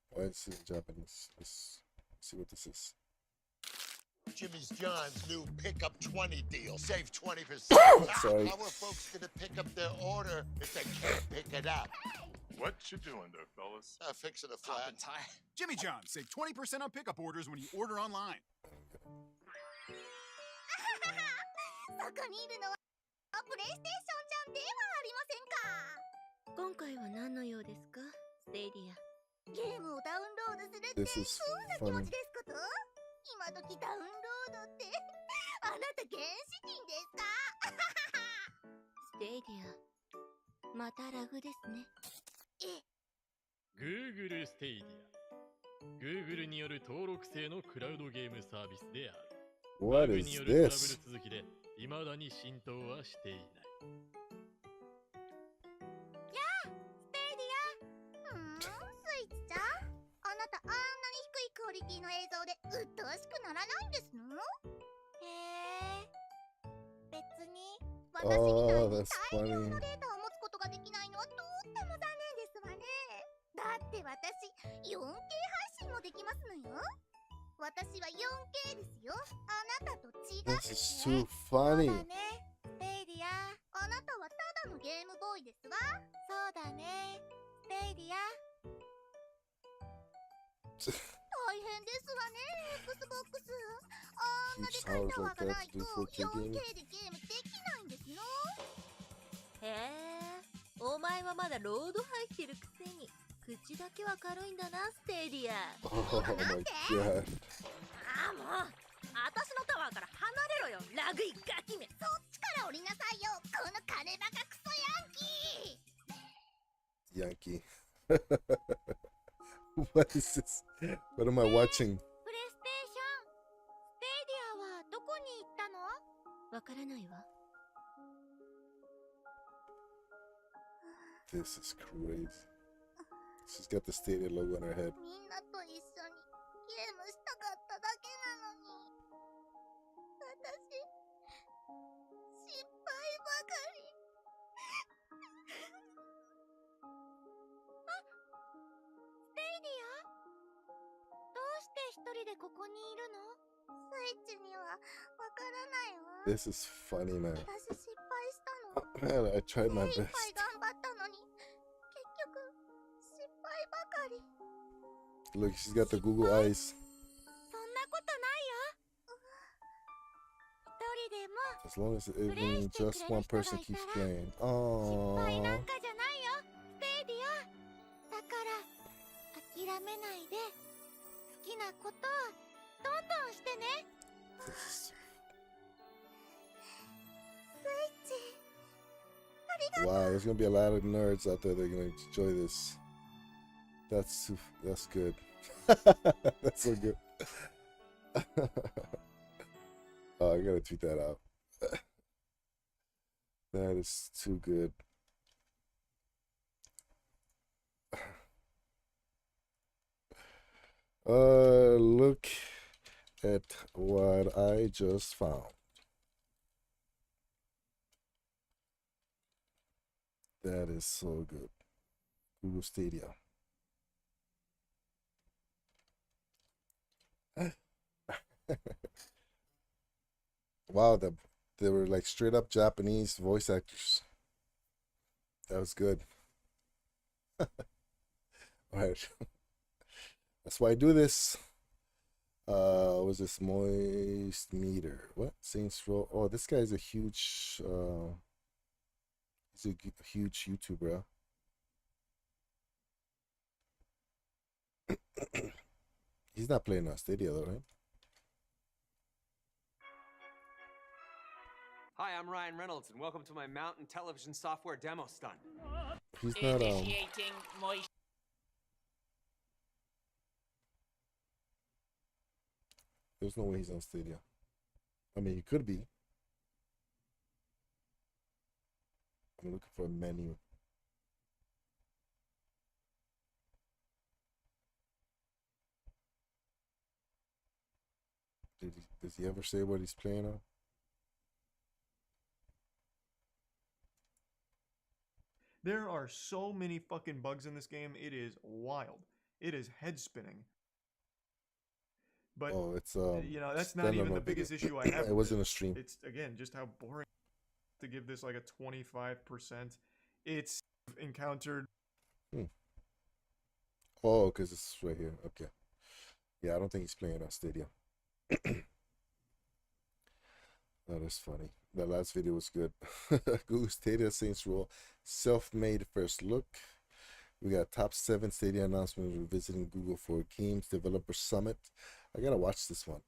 Why is this in Japanese? Let's see what this is. Jimmy's John's new Pickup 20 deal. Save 20%. Sorry. How are folks gonna pick up their order if they can't pick it up? What you doing there, fellas? Fixing a flat. Jimmy John's, save 20% on pickup orders when you order online. そこにいるのはプレイステーションちゃんではありませんか。今回は何の用ですか、ステイディア。ゲームをダウンロードするってどんな気持ちですこと？今時ダウンロードってあなた原始人ですか？ステイディア、またラグですね。Google Stadia。Google による登録制のクラウドゲームサービスである。What is によるトラブル this? 続きで未だに浸透はしていない。ステイディア。スイッチちゃん、あなたあんなに低いクオリティの映像でうっとうしくならないんですの？別に私みたいに大量のデータを持つことができないのはとっても残念ですわね。だって私 4K 配信もできますのよ。私は 4K ですよ。あなたと違って。This is too funny. そうだね、ステイディア。あなたはただのゲームボーイですわ。そうだね、ステイディア。大変ですわね、Xbox。あんなでかいタワーがないと 4K でゲームできないんですの。へえ、お前はまだロード入ってるくせに口だけは軽いんだな、ステイディア。Oh my god. ああ、もう私のタワーから離れろよ、ラグイガキめ。そっちから降りなさいよ、この金バカクソヤンキー。 Yankee. What is this? What am I watching? プレイステーション、ステイディアはどこに行ったの？わからないわ。This is crazy. She's got the Stadia logo on her head. みんなと一緒にゲームしたかっただけなのに、私失敗ばかり。あ、ステイディア？どうして一人でここにいるの？スイッチにはわからないわ。 This is funny, man. 私失敗したの。 Man, I tried my 精一 best. 杯頑張ったのに結局失敗ばかり。 Look, she's got the Google eyes. そんなことないよ。一人でも As long as even just one person keeps playing. 失敗な Oh. んかじゃないよ、ステイディア。だから諦めないで好きなことをどんどんしてね。スイッチあ Wow, there's gonna be a lot of nerds out there that are gonna enjoy this. That's good. That's so good. Oh, I gotta tweet that out. That is too good. Look at what I just found. That is so good. Google Stadia. Wow, they were like straight up Japanese voice actors. That was good. All right. That's why I do this. Was this Moist Meter? What? Saints Row. Oh, this guy's a huge he's a huge YouTuber. He's not playing on Stadia though, right? Hi, I'm Ryan Reynolds, and welcome to my mountain television software demo stunt. He's not Initiating moist. there's no way he's on Stadia. I mean, he could be. I'm looking for a menu. Does he ever say what he's playing on? There are so many fucking bugs in this game. It is wild. It is head spinning. But Oh, it's you know, that's not even the biggest issue I have. It wasn't a stream. It's again just how boring to give this like a 25%. It's encountered. Oh, because it's right here. Okay. Yeah, I don't think he's playing on Stadia. That is funny. The last video was good. Google Stadia Saints Row self-made first look. We got top 7 Stadia announcements. We're visiting Google for Games Developer Summit. I gotta watch this one.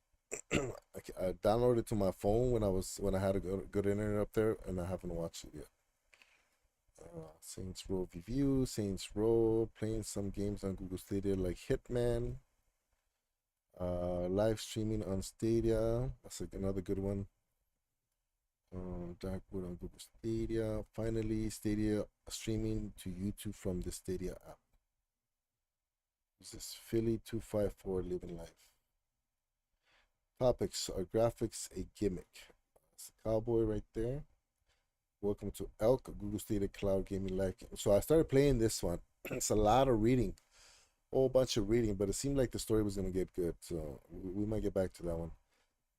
I downloaded it to my phone when I had a good internet up there, and I haven't watched it yet. Saints Row review. Saints Row playing some games on Google Stadia like Hitman. Live streaming on Stadia. That's like another good one. Darkwood on Google Stadia. Finally, Stadia streaming to YouTube from the Stadia app. This is Philly 254 living life. Topics are graphics a gimmick. It's a cowboy right there. Welcome to Elk, Google Stadia Cloud Gaming Live. So I started playing this one. It's a lot of reading, whole bunch of reading, but it seemed like the story was gonna get good. So we might get back to that one.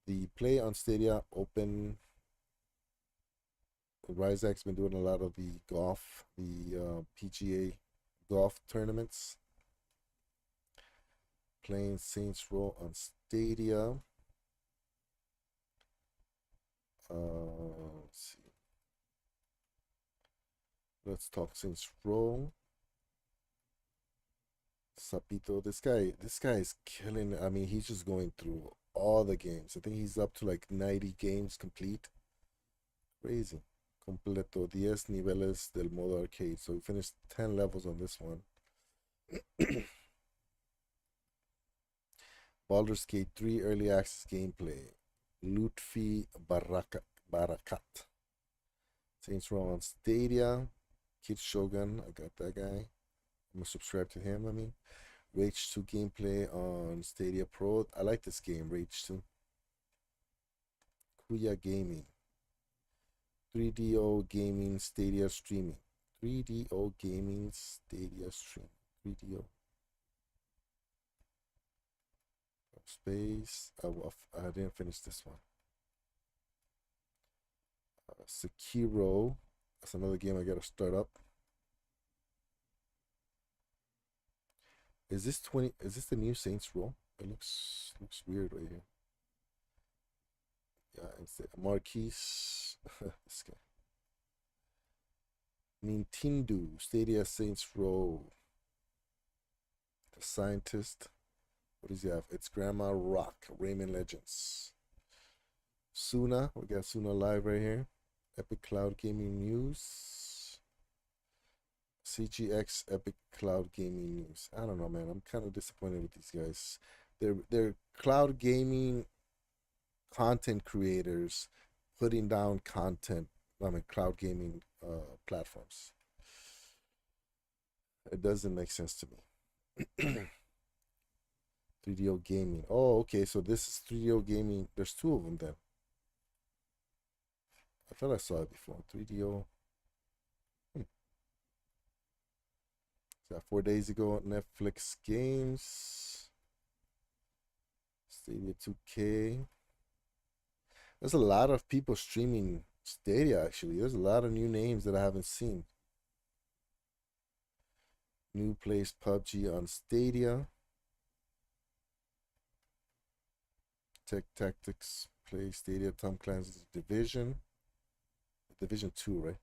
The play on Stadia open. Ryzak's been doing a lot of the golf, the PGA golf tournaments. Playing Saints Row on Stadia. Let's see. Let's talk Saints Row. Sapito, this guy is killing it. I mean, he's just going through all the games. I think he's up to like 90 games complete. Crazy. Completo 10 niveles del modo arcade. So we finished 10 levels on this one. Baldur's Gate 3 early access gameplay. Lutfi Barakat. Saints Row on Stadia. Kid Shogun, I got that guy. I'm gonna subscribe to him. I mean, Rage 2 gameplay on Stadia Pro. I like this game, Rage 2. Kuya Gaming. 3DO Gaming Stadia streaming. 3DO Gaming Stadia stream. 3DO. Space. I didn't finish this one. Sekiro. That's another game I gotta start up. Is this the new Saints Row? It looks weird right here. Yeah, it's Marquise. This guy. Nintendo Stadia Saints Row. The Scientist. What does he have? It's Grandma Rock, Rayman Legends. Suna, we got Suna live right here. Epic Cloud Gaming News. CGX Epic Cloud Gaming News. I don't know, man. I'm kind of disappointed with these guys. They're cloud gaming content creators putting down content. I mean, cloud gaming platforms. It doesn't make sense to me. 3DO Gaming. Oh, okay. So this is 3DO Gaming. There's two of them then. I thought I saw it before. 3DO. That 4 days ago, Netflix games, Stadia 2K. There's a lot of people streaming Stadia, actually. There's a lot of new names that I haven't seen. New plays PUBG on Stadia. Tech Tactics play Stadia. Tom Clancy's Division. Division 2, right?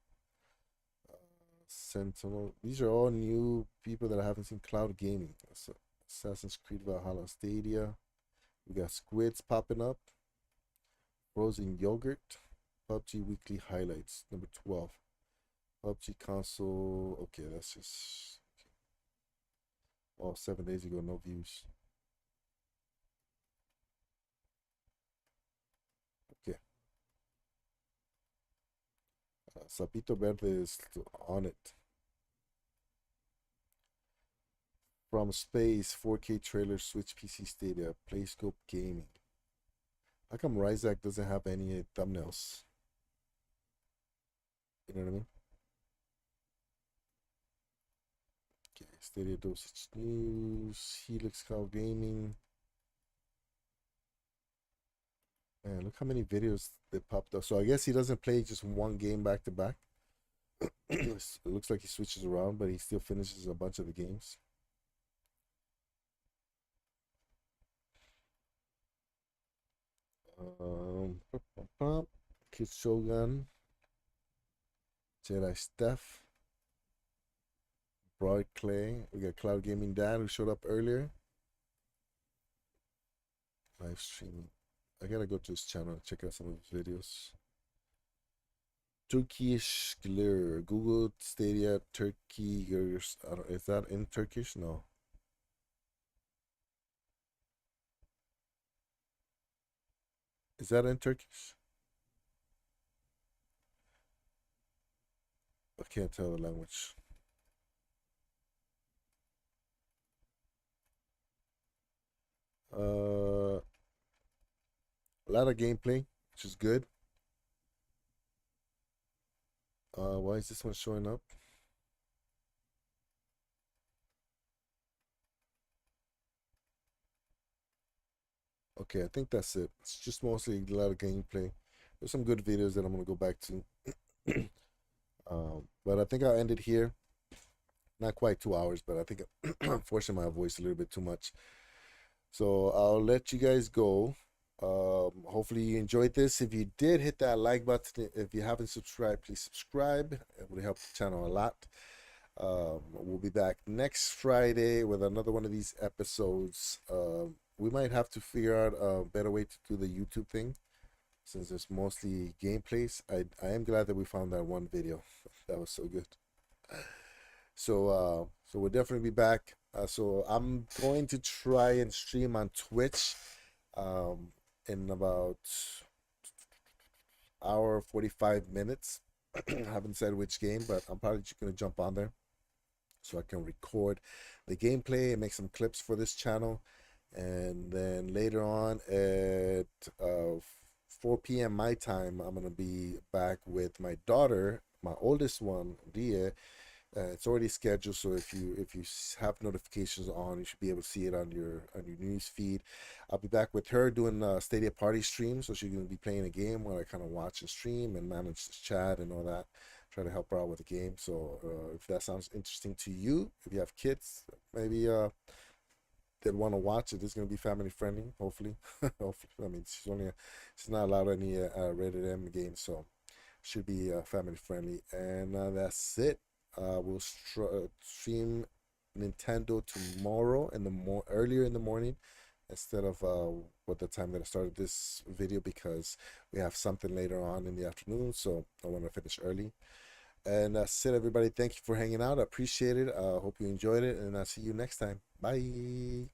Sentinel. These are all new people that I haven't seen. Cloud Gaming. Assassin's Creed Valhalla Stadia. We got Squids popping up. Frozen Yogurt. PUBG Weekly Highlights. Number 12. PUBG console. Okay, that's just. Okay. Oh, 7 days ago, no views. Okay. Sapito Verde is on it. From Space, 4K trailer, Switch PC Stadia, PlayScope Gaming. How come Ryzak doesn't have any thumbnails? You know what I mean? Okay, Stadia Dosage News, Helix Cloud Gaming. Man, look how many videos they popped up. So I guess he doesn't play just one game back to back. It looks like he switches around, but he still finishes a bunch of the games. Kid Shogun, Jedi Steph, Broad Clay. We got Cloud Gaming Dan who showed up earlier. Live streaming. I gotta go to his channel and check out some of his videos. Turkish Glare. Google Stadia Turkey. Is that in Turkish? No. Is that in Turkish? I can't tell the language. A lot of gameplay, which is good. Why is this one showing up? Okay, I think that's it. It's just mostly a lot of gameplay. There's some good videos that I'm gonna go back to. But I think I'll end it here. Not quite 2 hours, but I think I'm forcing my voice a little bit too much. So I'll let you guys go. Hopefully you enjoyed this. If you did, hit that like button. If you haven't subscribed, please subscribe. It would help the channel a lot. We'll be back next Friday with another one of these episodes. We might have to figure out a better way to do the YouTube thing, since it's mostly gameplays. I am glad that we found that one video. That was so good. So we'll definitely be back. So I'm going to try and stream on Twitch in about hour 45 minutes. I haven't said which game, but I'm probably just going to jump on there so I can record the gameplay and make some clips for this channel. And then later on at 4 p.m. my time, I'm going to be back with my daughter, my oldest one, Dia. It's already scheduled, so if you have notifications on, you should be able to see it on your news feed. I'll be back with her doing Stadia party stream, so she's gonna be playing a game while I kind of watch and stream and manage the chat and all that. Try to help her out with the game. So if that sounds interesting to you, if you have kids, maybe they'd want to watch it. It's gonna be family friendly, hopefully. Hopefully, I mean she's not allowed any rated M games, so should be family friendly. And that's it. We'll stream Nintendo tomorrow in the earlier in the morning instead of what the time that I started this video, because we have something later on in the afternoon, so I want to finish early. And that's it, everybody. Thank you for hanging out. I appreciate it. Hope you enjoyed it, and I'll see you next time. Bye.